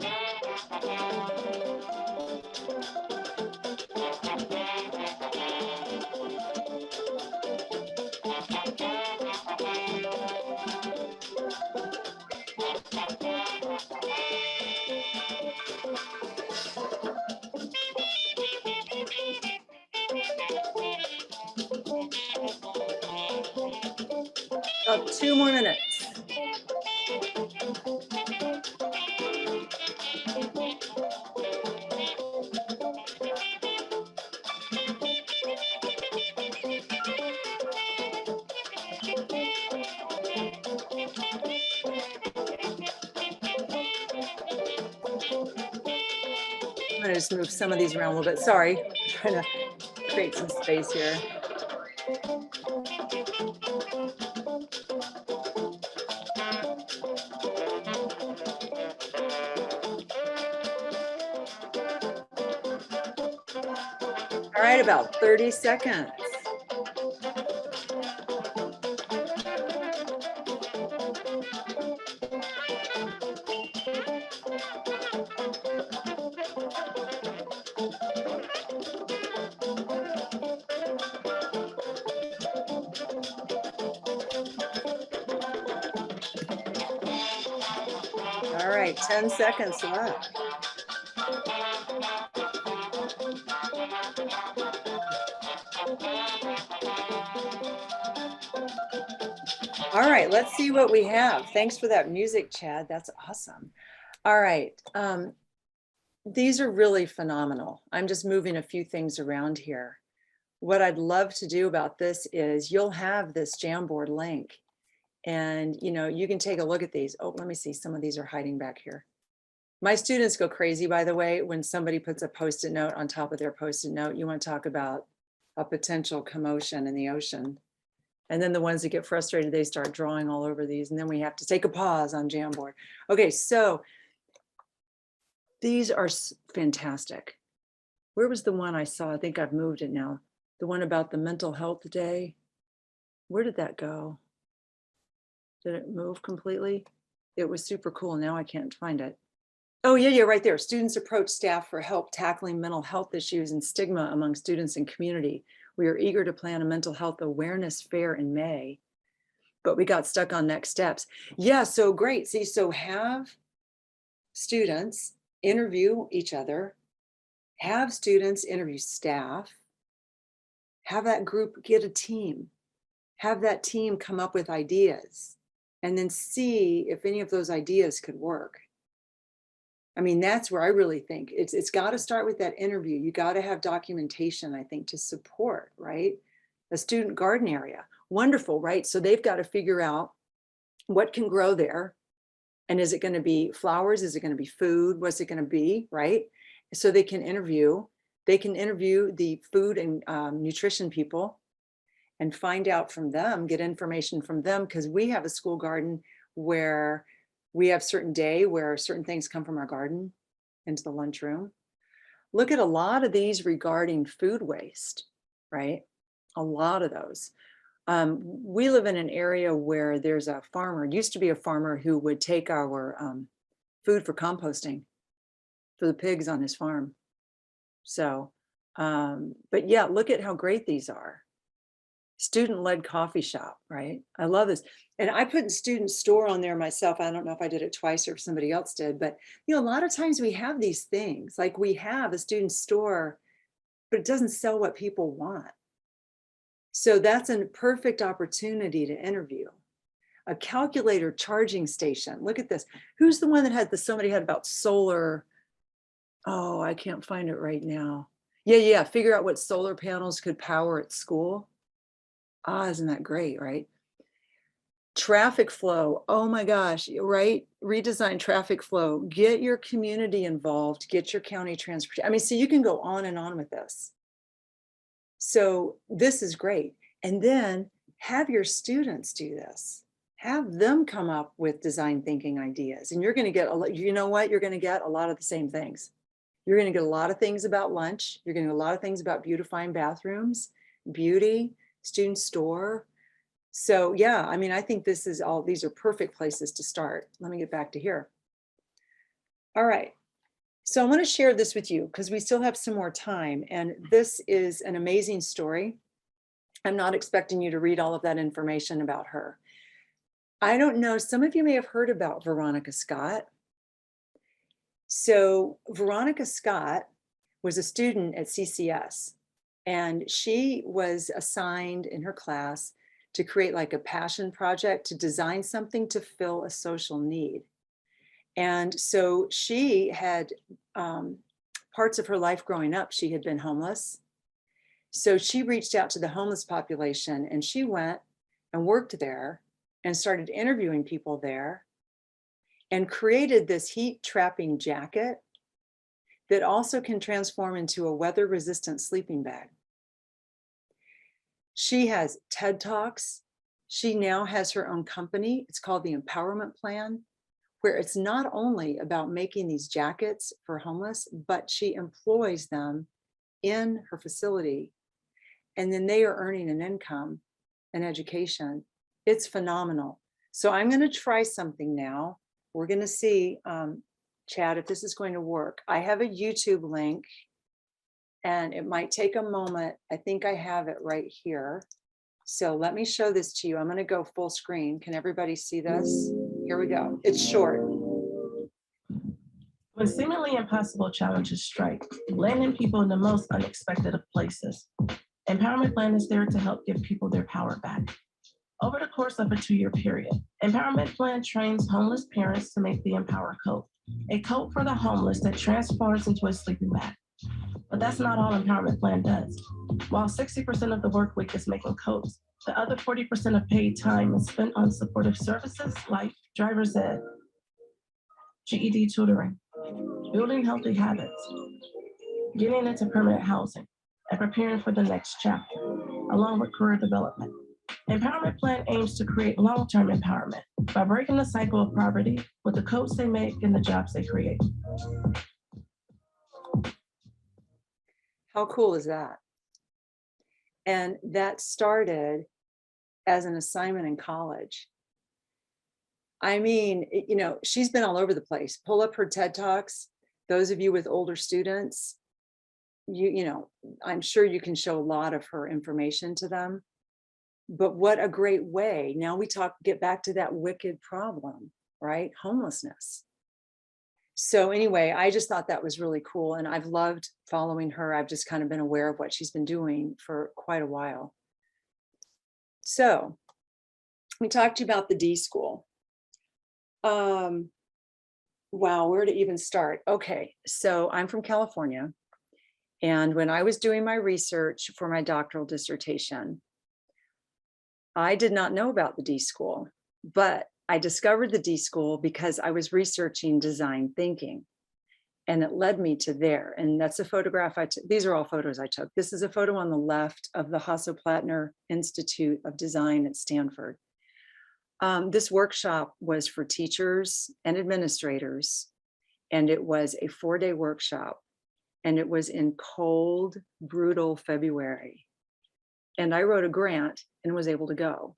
B: About 2 more minutes. I'm gonna just move some of these around a little bit. Sorry, trying to create some space here. All right, about 30 seconds. All All right, 10 seconds left. All right, let's see what we have. Thanks for that music, Chad. That's awesome. All right. These are really phenomenal. I'm just moving a few things around here. What I'd love to do about this is you'll have this Jamboard link and you can take a look at these. Oh, let me see. Some of these are hiding back here. My students go crazy, by the way, when somebody puts a Post-it note on top of their Post-it note. You want to talk about a potential commotion in the ocean. And then the ones that get frustrated, they start drawing all over these. And then we have to take a pause on Jamboard. Okay, so these are fantastic. Where was the one I saw? I think I've moved it now. The one about the mental health day. Where did that go? Did it move completely? It was super cool. Now I can't find it. Oh, yeah, right there. Students approach staff for help tackling mental health issues and stigma among students and community. We are eager to plan a mental health awareness fair in May, but we got stuck on next steps. Yeah, so great. See, so have students interview each other, have students interview staff, have that group get a team, have that team come up with ideas, and then see if any of those ideas could work. I mean, that's where I really think it's got to start with that interview. You got to have documentation, I think, to support, right? A student garden area. Wonderful, right? So they've got to figure out what can grow there. And is it going to be flowers? Is it going to be food? What's it going to be, right? So they can interview the food and nutrition people and find out from them, get information from them, because we have a school garden where we have certain day where certain things come from our garden into the lunchroom. Look at a lot of these regarding food waste, right? A lot of those. We live in an area where there's a farmer, used to be a farmer who would take our food for composting for the pigs on his farm. So, but yeah, look at how great these are. Student-led coffee shop, right? I love this. And I put student store on there myself. I don't know if I did it twice or if somebody else did, but a lot of times we have these things, like we have a student store, but it doesn't sell what people want. So that's a perfect opportunity to interview. A calculator charging station. Look at this. Who's the one that had somebody had about solar? Oh, I can't find it right now. Yeah. Figure out what solar panels could power at school. Isn't that great, right? Traffic flow. Oh my gosh, right? Redesign traffic flow. Get your community involved. Get your county transportation. I mean, so you can go on and on with this. So this is great. And then have your students do this. Have them come up with design thinking ideas. And you're going to get, you know what? You're going to get a lot of the same things. You're going to get a lot of things about lunch. You're going to get a lot of things about beautifying bathrooms, beauty, student store. So yeah, I mean, I think these are perfect places to start. Let me get back to here. All right. So I want to share this with you because we still have some more time. And this is an amazing story. I'm not expecting you to read all of that information about her. I don't know, some of you may have heard about Veronica Scott. So Veronica Scott was a student at CCS, and she was assigned in her class to create like a passion project to design something to fill a social need. And so she had parts of her life growing up, she had been homeless. So she reached out to the homeless population and she went and worked there and started interviewing people there and created this heat trapping jacket that also can transform into a weather resistant sleeping bag. She has TED Talks. She now has her own company. It's called the Empowerment Plan, where it's not only about making these jackets for homeless, but she employs them in her facility. And then they are earning an income, an education. It's phenomenal. So I'm going to try something now. We're going to see, Chad, if this is going to work. I have a YouTube link and it might take a moment. I think I have it right here. So let me show this to you. I'm going to go full screen. Can everybody see this? Here we go. It's short.
C: When seemingly impossible challenges strike, landing people in the most unexpected of places, Empowerment Plan is there to help give people their power back. Over the course of a 2-year period, Empowerment Plan trains homeless parents to make the Empower Coat, a coat for the homeless that transforms into a sleeping bag. But that's not all Empowerment Plan does. While 60% of the work week is making coats, the other 40% of paid time is spent on supportive services like driver's ed, GED tutoring, building healthy habits, getting into permanent housing, and preparing for the next chapter, along with career development. Empowerment Plan aims to create long-term empowerment by breaking the cycle of poverty with the coats they make and the jobs they create.
B: How cool is that? And that started as an assignment in college. I mean, you know, she's been all over the place. Pull up her TED Talks. Those of you with older students, you know, I'm sure you can show a lot of her information to them. But what a great way. Now we get back to that wicked problem, right? Homelessness. So anyway, I just thought that was really cool. And I've loved following her. I've just kind of been aware of what she's been doing for quite a while. So we talked to you about the D School. Wow, where to even start? Okay, so I'm from California. And when I was doing my research for my doctoral dissertation, I did not know about the D School, but I discovered the D School because I was researching design thinking, and it led me to there. And that's a photograph I took. These are all photos I took. This is a photo on the left of the Hasso-Plattner Institute of Design at Stanford. This workshop was for teachers and administrators, and it was a 4-day workshop, and it was in cold, brutal February. And I wrote a grant and was able to go.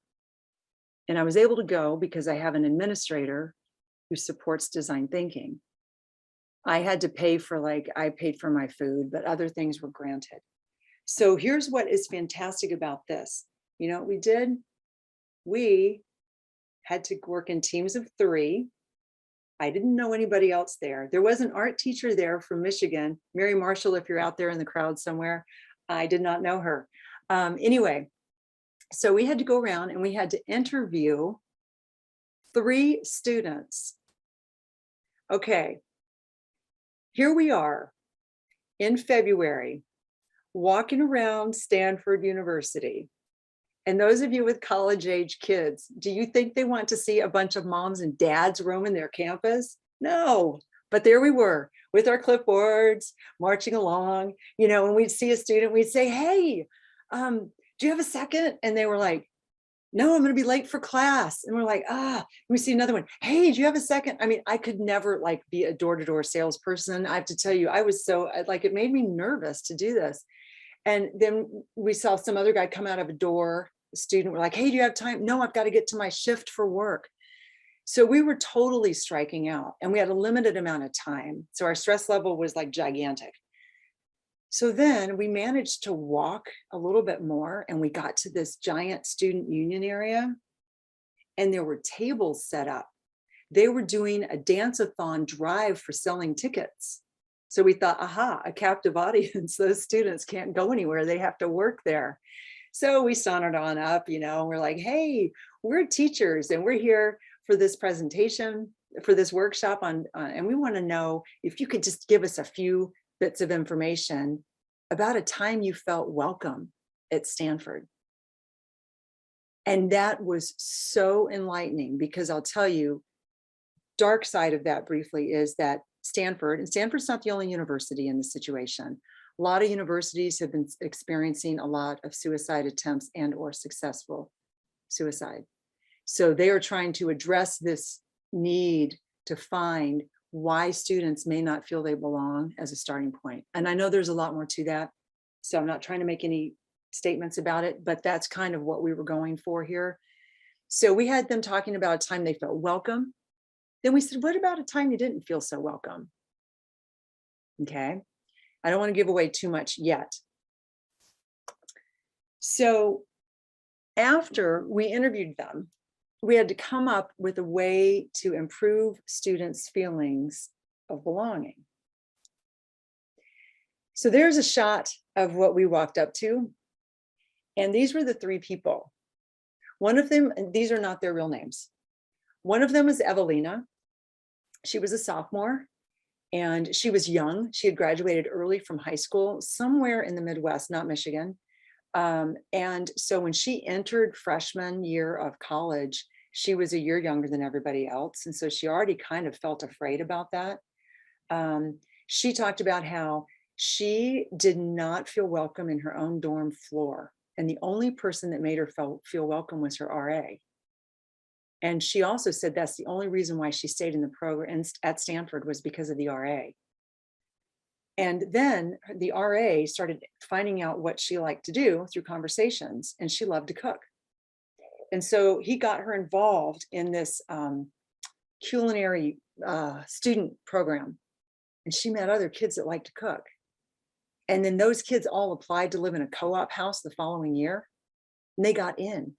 B: And I was able to go because I have an administrator who supports design thinking. I had to pay for I paid for my food, but other things were granted. So here's what is fantastic about this. You know what we did? We had to work in teams of 3. I didn't know anybody else there. There was an art teacher there from Michigan, Mary Marshall, if you're out there in the crowd somewhere. I did not know her. Anyway, so we had to go around and we had to interview 3 students. Okay, here we are in February, walking around Stanford University. And those of you with college-age kids, do you think they want to see a bunch of moms and dads roaming their campus? No, but there we were with our clipboards, marching along, you know, and we'd see a student, we'd say, hey, do you have a second? And they were like, no, I'm going to be late for class. And we're like, we see another one. Hey, do you have a second? I mean, I could never be a door-to-door salesperson. I have to tell you, I was so it made me nervous to do this. And then we saw some other guy come out of a door, a student, we're like, hey, do you have time? No, I've got to get to my shift for work. So we were totally striking out, and we had a limited amount of time. So our stress level was gigantic. So then we managed to walk a little bit more, and we got to this giant student union area, and there were tables set up. They were doing a dance-a-thon drive for selling tickets. So we thought, aha, a captive audience. Those students can't go anywhere. They have to work there. So we sauntered on up, you know, and we're like, hey, we're teachers and we're here for this presentation, for this workshop and we want to know if you could just give us a few bits of information about a time you felt welcome at Stanford. And that was so enlightening, because I'll tell you, dark side of that briefly is that Stanford's not the only university in this situation. A lot of universities have been experiencing a lot of suicide attempts and or successful suicide. So they are trying to address this need to find why students may not feel they belong as a starting point. And I know there's a lot more to that, so I'm not trying to make any statements about it, but that's kind of what we were going for here. So we had them talking about a time they felt welcome. Then we said, what about a time you didn't feel so welcome? Okay, I don't want to give away too much yet. So after we interviewed them, we had to come up with a way to improve students' feelings of belonging. So there's a shot of what we walked up to. And these were the three people. One of them, and these are not their real names. One of them was Evelina. She was a sophomore and she was young. She had graduated early from high school, somewhere in the Midwest, not Michigan. And so when she entered freshman year of college, she was a year younger than everybody else. And so she already kind of felt afraid about that. She talked about how she did not feel welcome in her own dorm floor. And the only person that made her feel welcome was her RA. And she also said that's the only reason why she stayed in the program at Stanford was because of the RA. And then the RA started finding out what she liked to do through conversations, and she loved to cook. And so he got her involved in this culinary student program. And she met other kids that liked to cook. And then those kids all applied to live in a co-op house the following year, and they got in.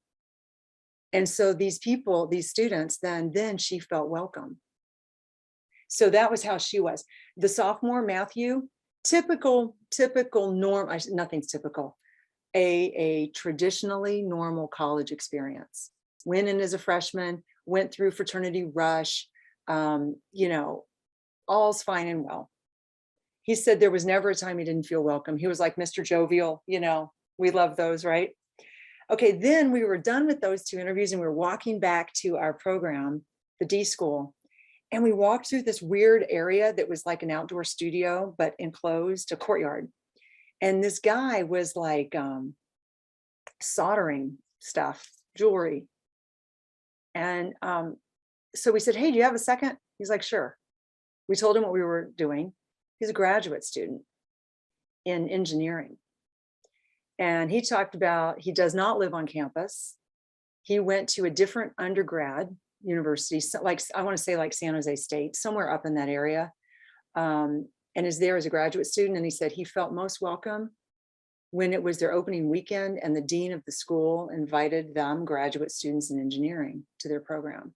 B: And so these people, these students, then she felt welcome. So that was how she was. The sophomore, Matthew, typical norm, nothing's typical, a traditionally normal college experience. Went in as a freshman, went through fraternity rush, you know, all's fine and well. He said there was never a time he didn't feel welcome. He was like Mr. Jovial, you know, we love those, right? Okay, then we were done with those two interviews and we were walking back to our program, the D school, and we walked through this weird area that was like an outdoor studio, but enclosed, a courtyard. And this guy was like soldering stuff, jewelry. And so we said, hey, do you have a second? He's like, sure. We told him what we were doing. He's a graduate student in engineering. And he talked about, he does not live on campus. He went to a different undergrad university, like I want to say like San Jose State, somewhere up in that area, and is there as a graduate student. And he said he felt most welcome when it was their opening weekend and the dean of the school invited them, graduate students in engineering, to their program.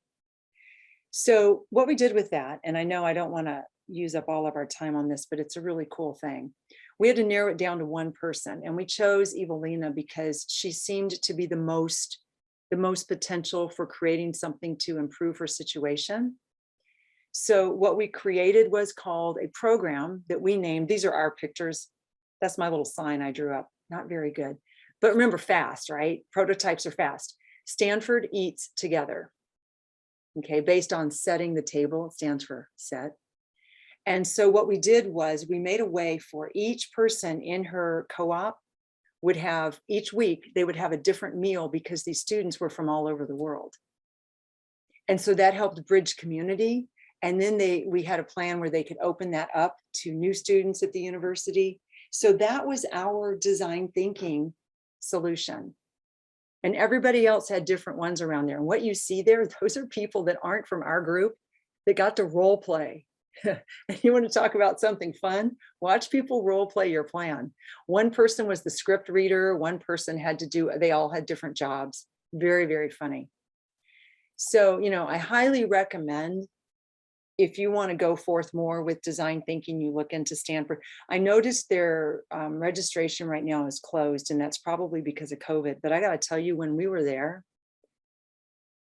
B: So what we did with that, and I know I don't want to use up all of our time on this, but it's a really cool thing. We had to narrow it down to one person, and we chose Evelina because she seemed to be the most potential for creating something to improve her situation. So what we created was called a program that we named, these are our pictures. That's my little sign I drew up, not very good. But remember, fast, right? Prototypes are fast. Stanford Eats Together. Okay, based on setting the table, it stands for set. And so what we did was we made a way for each person in her co-op would have, each week, they would have a different meal because these students were from all over the world. And so that helped bridge community. And then we had a plan where they could open that up to new students at the university. So that was our design thinking solution. And everybody else had different ones around there. And what you see there, those are people that aren't from our group that got to role play. And you want to talk about something fun? Watch people role play your plan. One person was the script reader. One person had to do, they all had different jobs. Very, very funny. So, you know, I highly recommend if you want to go forth more with design thinking, you look into Stanford. I noticed their registration right now is closed, and that's probably because of COVID. But I got to tell you, when we were there,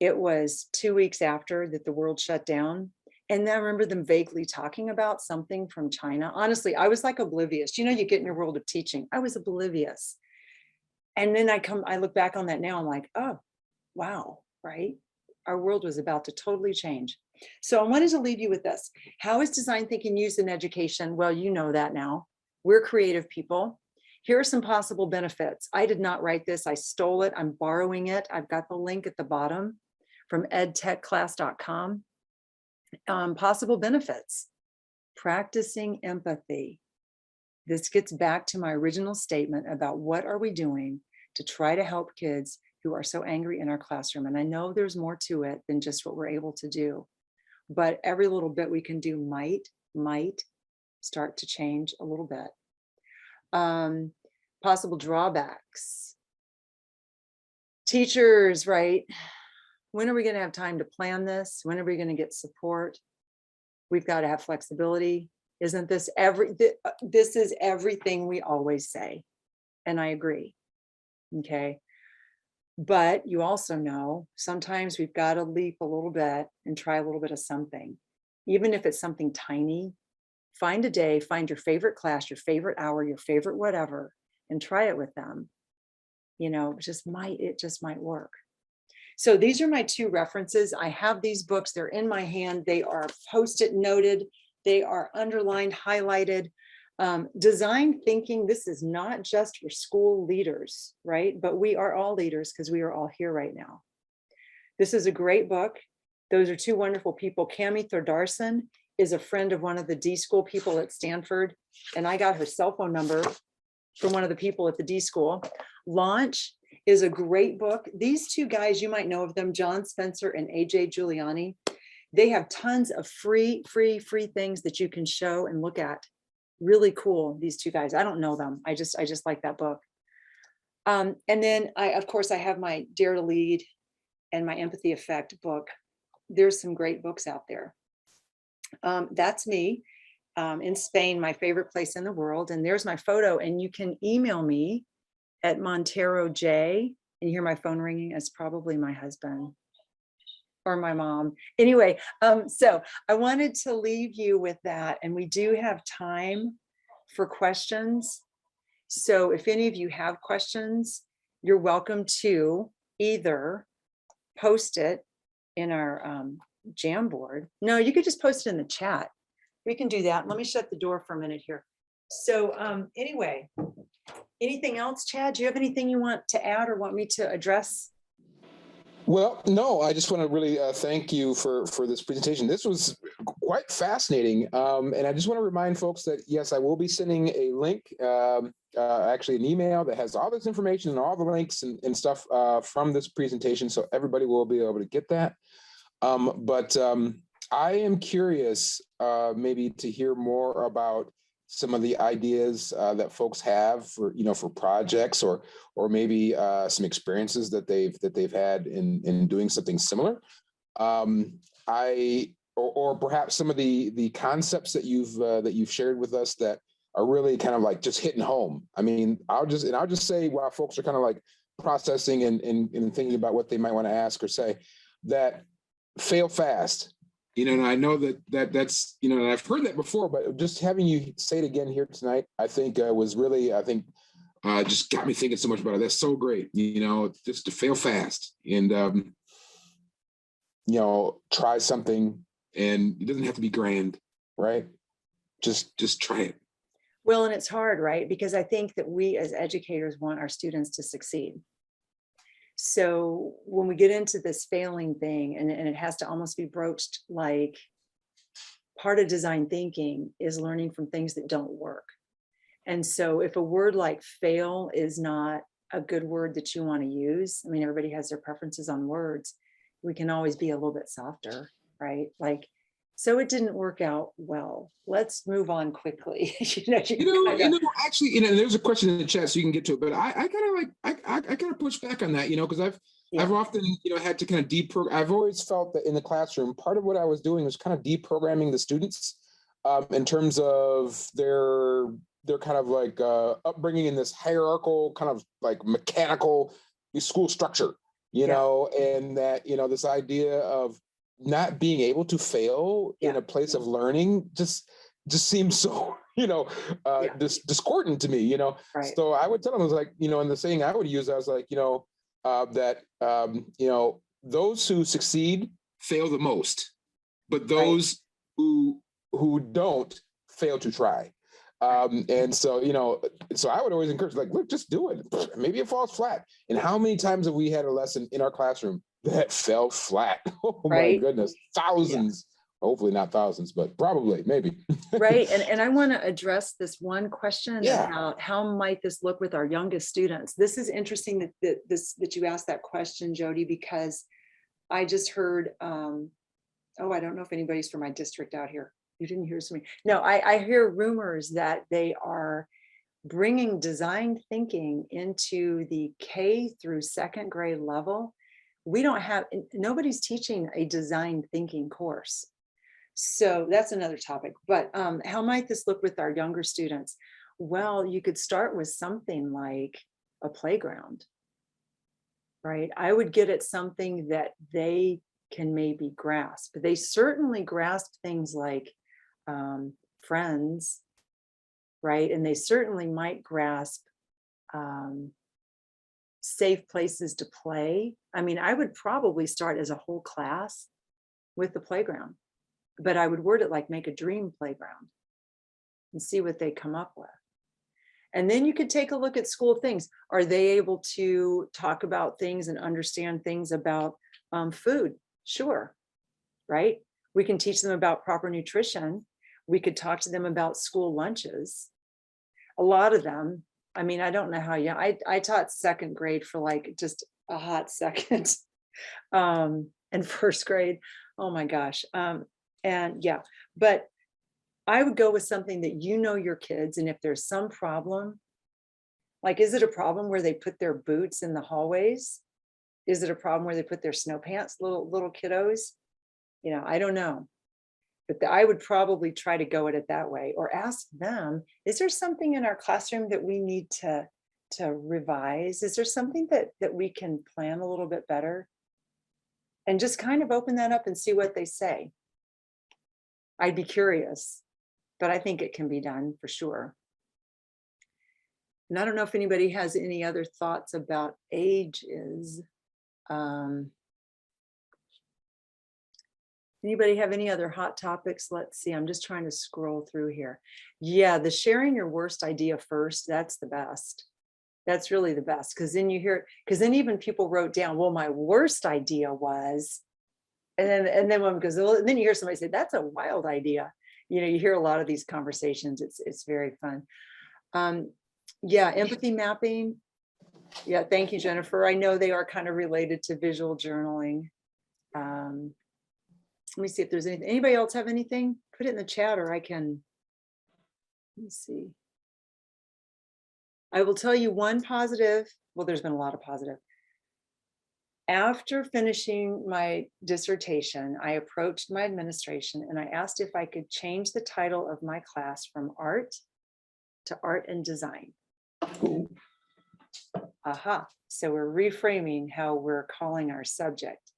B: it was 2 weeks after that the world shut down. And I remember them vaguely talking about something from China. Honestly, I was like oblivious. You know, you get in your world of teaching. I was oblivious. And then I look back on that now, I'm like, oh, wow, right? Our world was about to totally change. So I wanted to leave you with this. How is design thinking used in education? Well, you know that now. We're creative people. Here are some possible benefits. I did not write this. I stole it. I'm borrowing it. I've got the link at the bottom from edtechclass.com. Possible benefits. Practicing empathy. This gets back to my original statement about what are we doing to try to help kids who are so angry in our classroom. And I know there's more to it than just what we're able to do, but every little bit we can do might start to change a little bit. Possible drawbacks. Teachers, right? When are we going to have time to plan this? When are we going to get support? We've got to have flexibility. Isn't this this is everything we always say. And I agree. Okay. But you also know sometimes we've got to leap a little bit and try a little bit of something. Even if it's something tiny, find a day, find your favorite class, your favorite hour, your favorite whatever, and try it with them. You know, it just might work. So these are my two references. I have these books, they're in my hand. They are post-it noted. They are underlined, highlighted. Design thinking, this is not just for school leaders, right? But we are all leaders because we are all here right now. This is a great book. Those are two wonderful people. Cami Thordarson is a friend of one of the D school people at Stanford. And I got her cell phone number from one of the people at the D school. Launch is a great book. These two guys, you might know of them, John Spencer and AJ Giuliani. They have tons of free things that you can show and look at. Really cool, these two guys. I don't know them. I just like that book. And then of course, I have my Dare to Lead and my Empathy Effect book. There's some great books out there. That's me in Spain, my favorite place in the world. And there's my photo. And you can email me at Montero J. And you hear my phone ringing. It's probably my husband or my mom. Anyway, so I wanted to leave you with that. And we do have time for questions. So if any of you have questions, you're welcome to either post it in our Jamboard. No, you could just post it in the chat. We can do that. Let me shut the door for a minute here. So anyway, anything else, Chad? Do you have anything you want to add or want me to address?
A: Well, no, I just want to really thank you for this presentation. This was quite fascinating. And I just want to remind folks that, yes, I will be sending a link, actually an email that has all this information and all the links and stuff from this presentation. So everybody will be able to get that. But I am curious maybe to hear more about some of the ideas that folks have for, for projects or maybe some experiences that they've had in doing something similar. Or perhaps some of the concepts that you've shared with us that are really kind of like just hitting home. I mean, I'll just say while folks are kind of like processing and thinking about what they might want to ask or say, that fail fast. And I know that's, and I've heard that before, but just having you say it again here tonight, I think was really, just got me thinking so much about it. That's so great, just to fail fast and, try something, and it doesn't have to be grand, right? Just try it.
B: Well, and it's hard, right? Because I think that we as educators want our students to succeed. So when we get into this failing thing, and it has to almost be broached like part of design thinking is learning from things that don't work. And so if a word like fail is not a good word that you want to use, I mean, everybody has their preferences on words. We can always be a little bit softer, right? Like, so it didn't work out well. Let's move on quickly.
A: Actually, there's a question in the chat, so you can get to it. But I kind of push back on that, because I've often, had to kind of deprogram. I've always felt that in the classroom, part of what I was doing was kind of deprogramming the students in terms of their kind of like upbringing in this hierarchical kind of like mechanical school structure, and that, this idea of not being able to fail in a place of learning just seems so, discordant to me,
B: Right.
A: So I would tell them, I was like, and the saying I would use, I was like, that, those who succeed fail the most, but those who don't fail to try. And so, so I would always encourage, like, look, just do it. Maybe it falls flat. And how many times have we had a lesson in our classroom that fell flat? Oh my goodness, thousands. Hopefully not thousands, but probably, maybe.
B: Right. And I want to address this one question about how might this look with our youngest students. This is interesting that you asked that question, Jody, because I just heard, I don't know if anybody's from my district out here. You didn't hear me. No, I hear rumors that they are bringing design thinking into the K through second grade level. Nobody's teaching a design thinking course. So that's another topic, but how might this look with our younger students? Well, you could start with something like a playground, right? I would get at something that they can maybe grasp. They certainly grasp things like friends, right? And they certainly might grasp safe places to play. I mean, I would probably start as a whole class with the playground, but I would word it like make a dream playground and see what they come up with. And then you could take a look at school things. Are they able to talk about things and understand things about food? Sure, right? We can teach them about proper nutrition. We could talk to them about school lunches. A lot of them, I mean, I don't know how young, I taught second grade for like just a hot second. And first grade, oh my gosh. And yeah, but I would go with something that you know your kids, and if there's some problem, like, is it a problem where they put their boots in the hallways? Is it a problem where they put their snow pants, little kiddos? You know, I don't know. But I would probably try to go at it that way, or ask them, is there something in our classroom that we need to revise? Is there something that we can plan a little bit better? And just kind of open that up and see what they say. I'd be curious, but I think it can be done for sure. And I don't know if anybody has any other thoughts about ages. Anybody have any other hot topics? Let's see, I'm just trying to scroll through here. Yeah, the sharing your worst idea first, that's the best. That's really the best, because then you hear, because then even people wrote down, well, my worst idea was, and then one goes, well, and then you hear somebody say, that's a wild idea. You know, you hear a lot of these conversations. It's very fun. Yeah, empathy mapping. Yeah, thank you, Jennifer. I know they are kind of related to visual journaling. Let me see if there's anything. Anybody else have anything? Put it in the chat, or I can. Let me see. I will tell you one positive. Well, there's been a lot of positive. After finishing my dissertation, I approached my administration and I asked if I could change the title of my class from art to art and design. Aha. So we're reframing how we're calling our subject.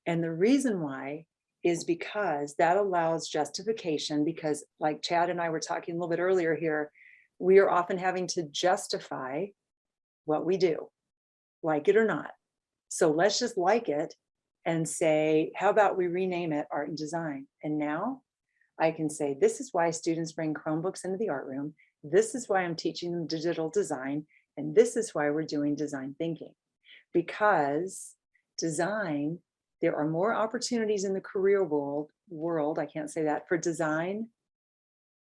B: And the reason why is because that allows justification, because like Chad and I were talking a little bit earlier here, we are often having to justify what we do, like it or not. So let's just like it and say, how about we rename it art and design? And now I can say, this is why students bring Chromebooks into the art room. This is why I'm teaching them digital design. And this is why we're doing design thinking. Because design, there are more opportunities in the career world, I can't say that, for design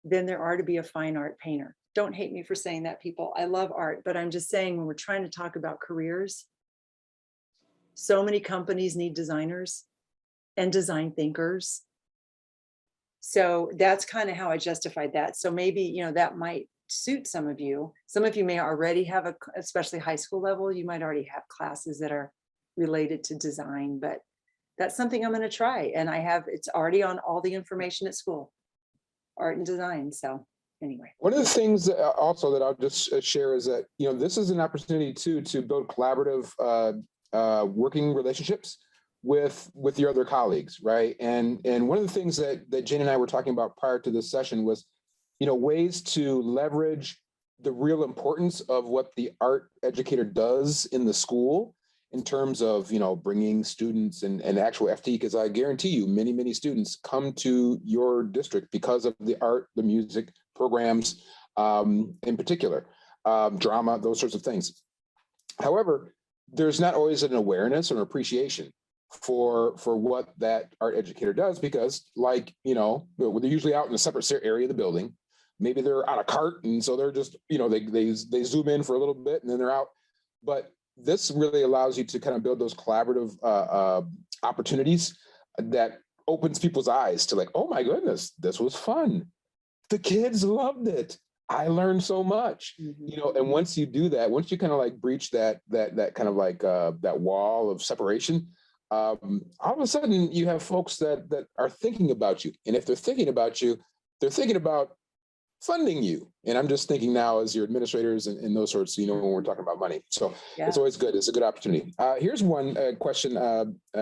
B: than there are to be a fine art painter. Don't hate me for saying that, people. I love art, but I'm just saying, when we're trying to talk about careers, so many companies need designers and design thinkers. So that's kind of how I justified that. So maybe, you know, that might suit some of you. Some of you may already have especially high school level, you might already have classes that are related to design, but that's something I'm going to try. And it's already on all the information at school, art and design. So anyway.
A: One of the things also that I'll just share is that, you know, this is an opportunity too to build collaborative working relationships with your other colleagues, right? And one of the things that Jane and I were talking about prior to this session was, you know, ways to leverage the real importance of what the art educator does in the school in terms of, you know, bringing students and actual FT, because I guarantee you many students come to your district because of the art, the music programs, in particular, drama, those sorts of things. However, there's not always an awareness or appreciation for what that art educator does, because, like, you know, they're usually out in a separate area of the building. Maybe they're on a cart, and so they're just, you know, they zoom in for a little bit and then they're out. But this really allows you to kind of build those collaborative opportunities that opens people's eyes to, like, oh my goodness, this was fun. The kids loved it. I learned so much, you know. And once you do that, once you kind of like breach that kind of like that wall of separation, all of a sudden you have folks that are thinking about you. And if they're thinking about you, they're thinking about funding you. And I'm just thinking now as your administrators and those sorts, when we're talking about money. So
B: Yeah.
A: it's always good. It's a good opportunity. Here's one question,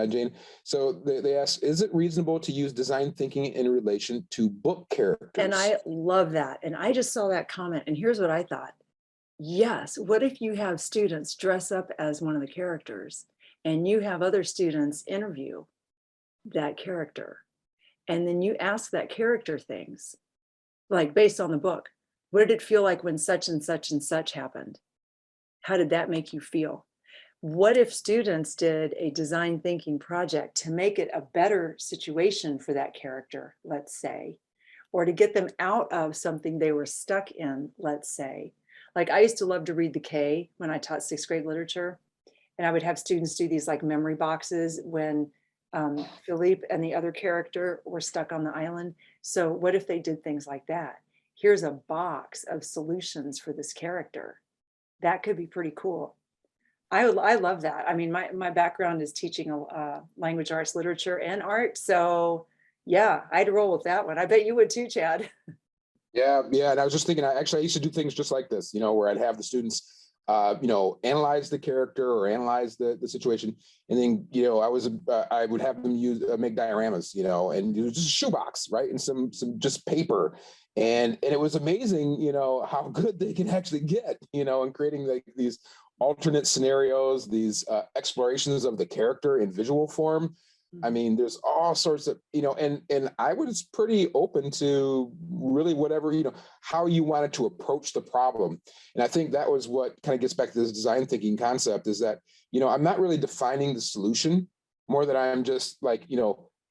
A: Jane. So they ask, is it reasonable to use design thinking in relation to book characters?
B: And I love that. And I just saw that comment. And here's what I thought. Yes. What if you have students dress up as one of the characters and you have other students interview that character? And then you ask that character things like based on the book. What did it feel like when such and such and such happened? How did that make you feel? What if students did a design thinking project to make it a better situation for that character, let's say, or to get them out of something they were stuck in, let's say. Like I used to love to read the K when I taught 6th grade literature, and I would have students do these like memory boxes when Philippe and the other character were stuck on the island. So what if they did things like that? Here's a box of solutions for this character. That could be pretty cool. I love that. I mean, my background is teaching language arts, literature, and art. So yeah, I'd roll with that one. I bet you would too, Chad.
A: Yeah. And I was just thinking, I used to do things just like this, where I'd have the students, analyze the character or analyze the situation. And then, I would have them make dioramas, and it was just a shoebox, right? And some just paper. And it was amazing, how good they can actually get, in creating like these alternate scenarios, these explorations of the character in visual form. I mean, there's all sorts of, and I was pretty open to really whatever, how you wanted to approach the problem. And I think that was what kind of gets back to this design thinking concept is that, I'm not really defining the solution more than I'm just like,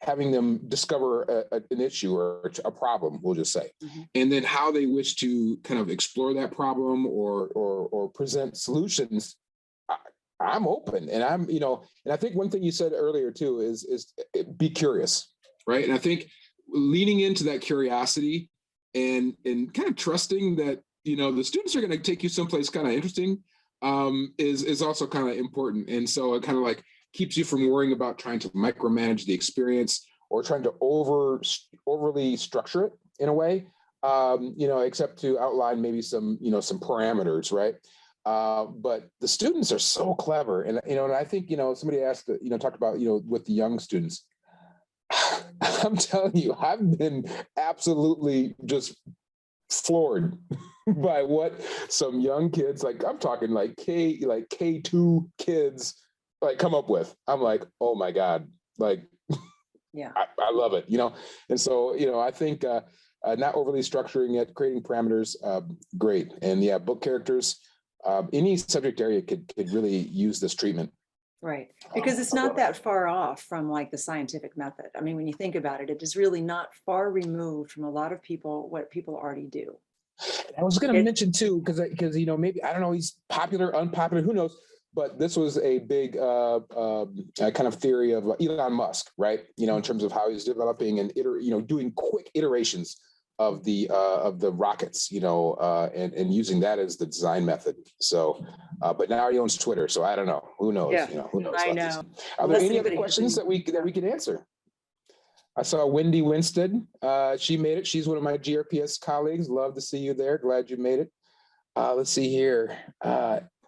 A: having them discover an issue or a problem, we'll just say. And then how they wish to kind of explore that problem or present solutions. I'm open, and and I think one thing you said earlier too is be curious, right? And I think leaning into that curiosity and kind of trusting that the students are going to take you someplace kind of interesting is also kind of important. And so it kind of like keeps you from worrying about trying to micromanage the experience or trying to overly structure it in a way, except to outline maybe some some parameters, right? But the students are so clever, and and I think somebody asked, talked about with the young students. I'm telling you, I've been absolutely just floored by what some young kids, like I'm talking like K2 kids, like come up with. I'm like, oh my God, like
B: Yeah,
A: I love it, and so I think not overly structuring it, creating parameters, great, and yeah, book characters. Any subject area could really use this treatment.
B: right. Because it's not that far off from like the scientific method. I mean, when you think about it, it is really not far removed from a lot of people, what people already do.
A: I was going to mention too, because maybe I don't know, he's popular, unpopular, who knows? But this was a big kind of theory of Elon Musk, right? In terms of how he's developing and doing quick iterations of the rockets, and using that as the design method. So, but now he owns Twitter, so I don't know. Who knows?
B: Yeah,
A: Who knows?
B: I know.
A: Are there any other questions that we can answer? I saw Wendy Winstead. She made it. She's one of my GRPS colleagues. Love to see you there. Glad you made it. Let's see here.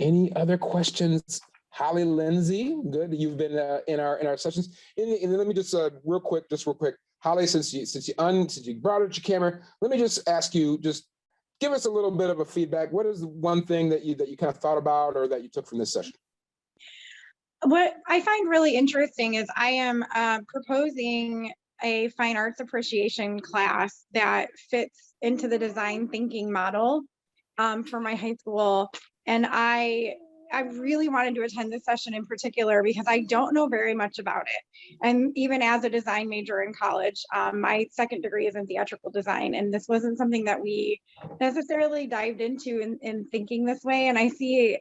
A: Any other questions? Holly Lindsay, good. You've been in our sessions. And let me just real quick. Holly, since you brought out your camera, let me just ask you, just give us a little bit of a feedback. What is the one thing that you kind of thought about or that you took from this session?
D: What I find really interesting is I am proposing a fine arts appreciation class that fits into the design thinking model for my high school. And I really wanted to attend this session in particular because I don't know very much about it. And even as a design major in college, my second degree is in theatrical design. And this wasn't something that we necessarily dived into in thinking this way. And I see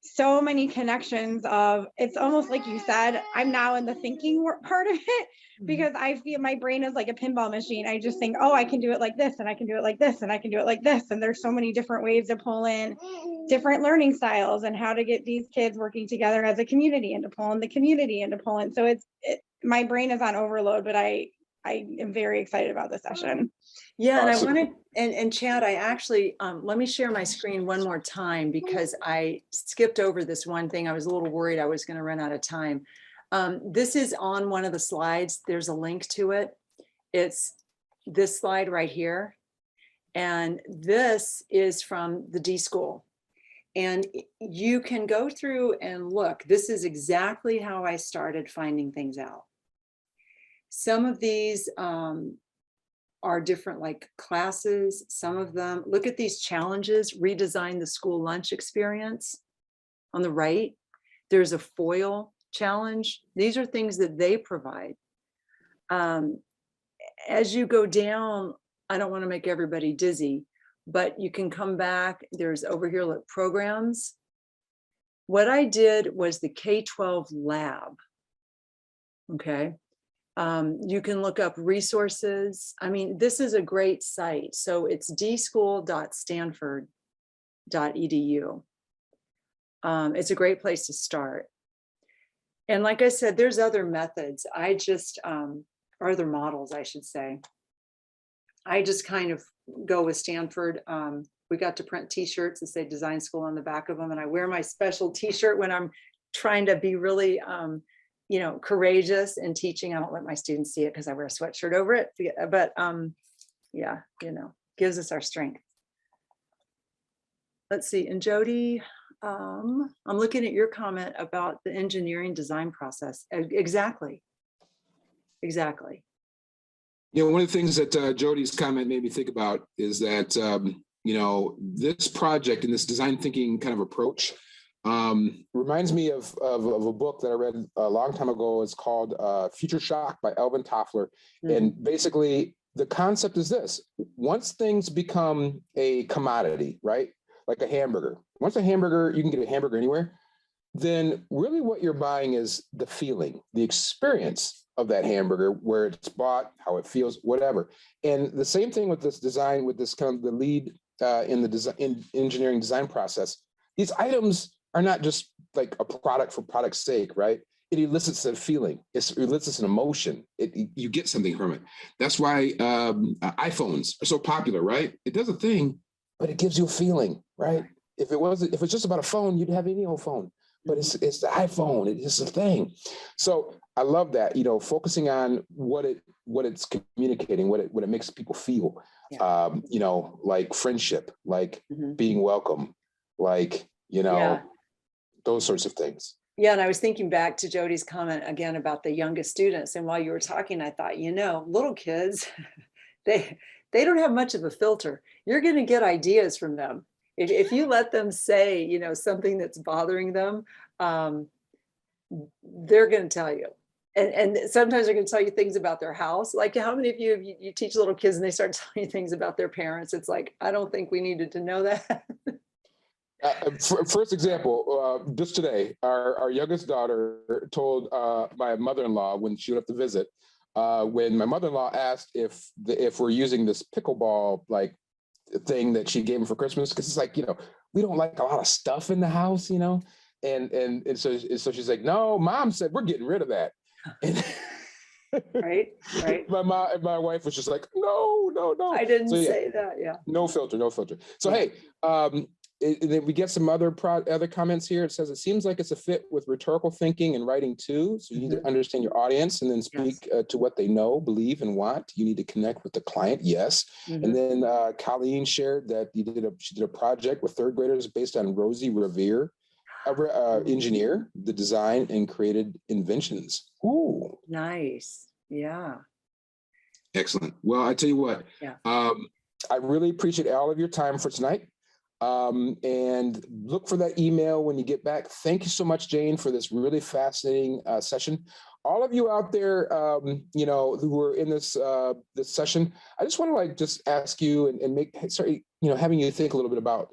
D: so many connections of, it's almost like you said, I'm now in the thinking part of it, because I feel my brain is like a pinball machine. I just think, oh, I can do it like this, and I can do it like this, and I can do it like this. And there's so many different ways to pull in different learning styles and how to get these kids working together as a community, and to pull in the community, and to pull in. So my brain is on overload, but I am very excited about this session.
B: Yeah, and
A: Awesome.
B: I wanted, and Chad, I actually, let me share my screen one more time, because I skipped over this one thing. I was a little worried I was going to run out of time. This is on one of the slides. There's a link to it. It's this slide right here. And this is from the D School. And you can go through and look. This is exactly how I started finding things out. Some of these are different, like classes. Some of them, look at these challenges: redesign the school lunch experience. On the right, there's a foil challenge. These are things that they provide. As you go down, I don't want to make everybody dizzy, but you can come back. There's over here, look, programs. What I did was the K-12 lab. Okay. You can look up resources. I mean, this is a great site. So it's dschool.stanford.edu. It's a great place to start. And like I said, there's other methods. I just, or other models, I should say. I just kind of go with Stanford. We got to print t-shirts that say Design School on the back of them. And I wear my special t-shirt when I'm trying to be really, courageous in teaching. I don't let my students see it because I wear a sweatshirt over it. But yeah, gives us our strength. Let's see. And Jody, I'm looking at your comment about the engineering design process. Exactly.
A: One of the things that Jody's comment made me think about is that, this project and this design thinking kind of approach reminds me of a book that I read a long time ago. It's called Future Shock by Alvin Toffler. Mm-hmm. And basically the concept is this: once things become a commodity, right? Like a hamburger. Once a hamburger, you can get a hamburger anywhere, then really what you're buying is the feeling, the experience of that hamburger, where it's bought, how it feels, whatever. And the same thing with this design, with this kind of the lead in the design, engineering design process. These items are not just like a product for product's sake, right? It elicits a feeling. It elicits an emotion. You get something from it. That's why iPhones are so popular, right? It does a thing, but it gives you a feeling, right? If it's just about a phone, you'd have any old phone. But it's the iPhone. It's a thing. So I love that, focusing on what it's communicating, what it makes people feel. Yeah. Like friendship, like being welcome, like those sorts of things.
B: Yeah, and I was thinking back to Jody's comment again about the youngest students. And while you were talking, I thought, little kids, they don't have much of a filter. You're going to get ideas from them. If you let them say, something that's bothering them, they're going to tell you. And sometimes they're going to tell you things about their house. Like, how many of you teach little kids and they start telling you things about their parents? It's like, I don't think we needed to know that.
A: First example, just today, our youngest daughter told my mother-in-law when she went up to visit, when my mother-in-law asked if we're using this pickleball thing that she gave him for Christmas, because it's like, we don't like a lot of stuff in the house, and so she's like, no, Mom said we're getting rid of that. And
B: right.
A: My wife was just like, no.
B: I didn't say that. Yeah.
A: No filter. So hey, then we get some other comments here. It says, it seems like it's a fit with rhetorical thinking and writing too. So you need to understand your audience and then speak to what they know, believe, and want. You need to connect with the client. Yes. And then Colleen shared that she did a project with third graders based on Rosie Revere, engineer, the design and created inventions. Ooh.
B: Nice. Yeah.
A: Excellent. Well, I tell you what, I really appreciate all of your time for tonight. And look for that email when you get back. Thank you so much, Jane, for this really fascinating session. All of you out there, who were in this session, I just want to just ask you and start having you think a little bit about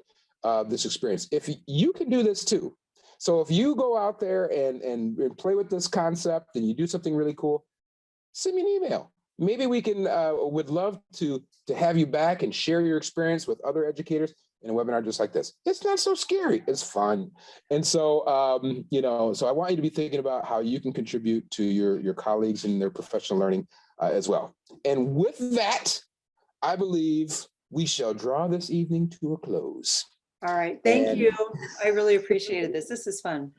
A: this experience. If you can do this too, So if you go out there and play with this concept and you do something really cool, send me an email. Maybe we can, would love to have you back and share your experience with other educators in a webinar just like this. It's not so scary, it's fun. And so, you know, so I want you to be thinking about how you can contribute to your colleagues in their professional learning as well. And with that, I believe we shall draw this evening to a close.
B: All right, thank
A: And-
B: you. I really appreciated this. This is fun.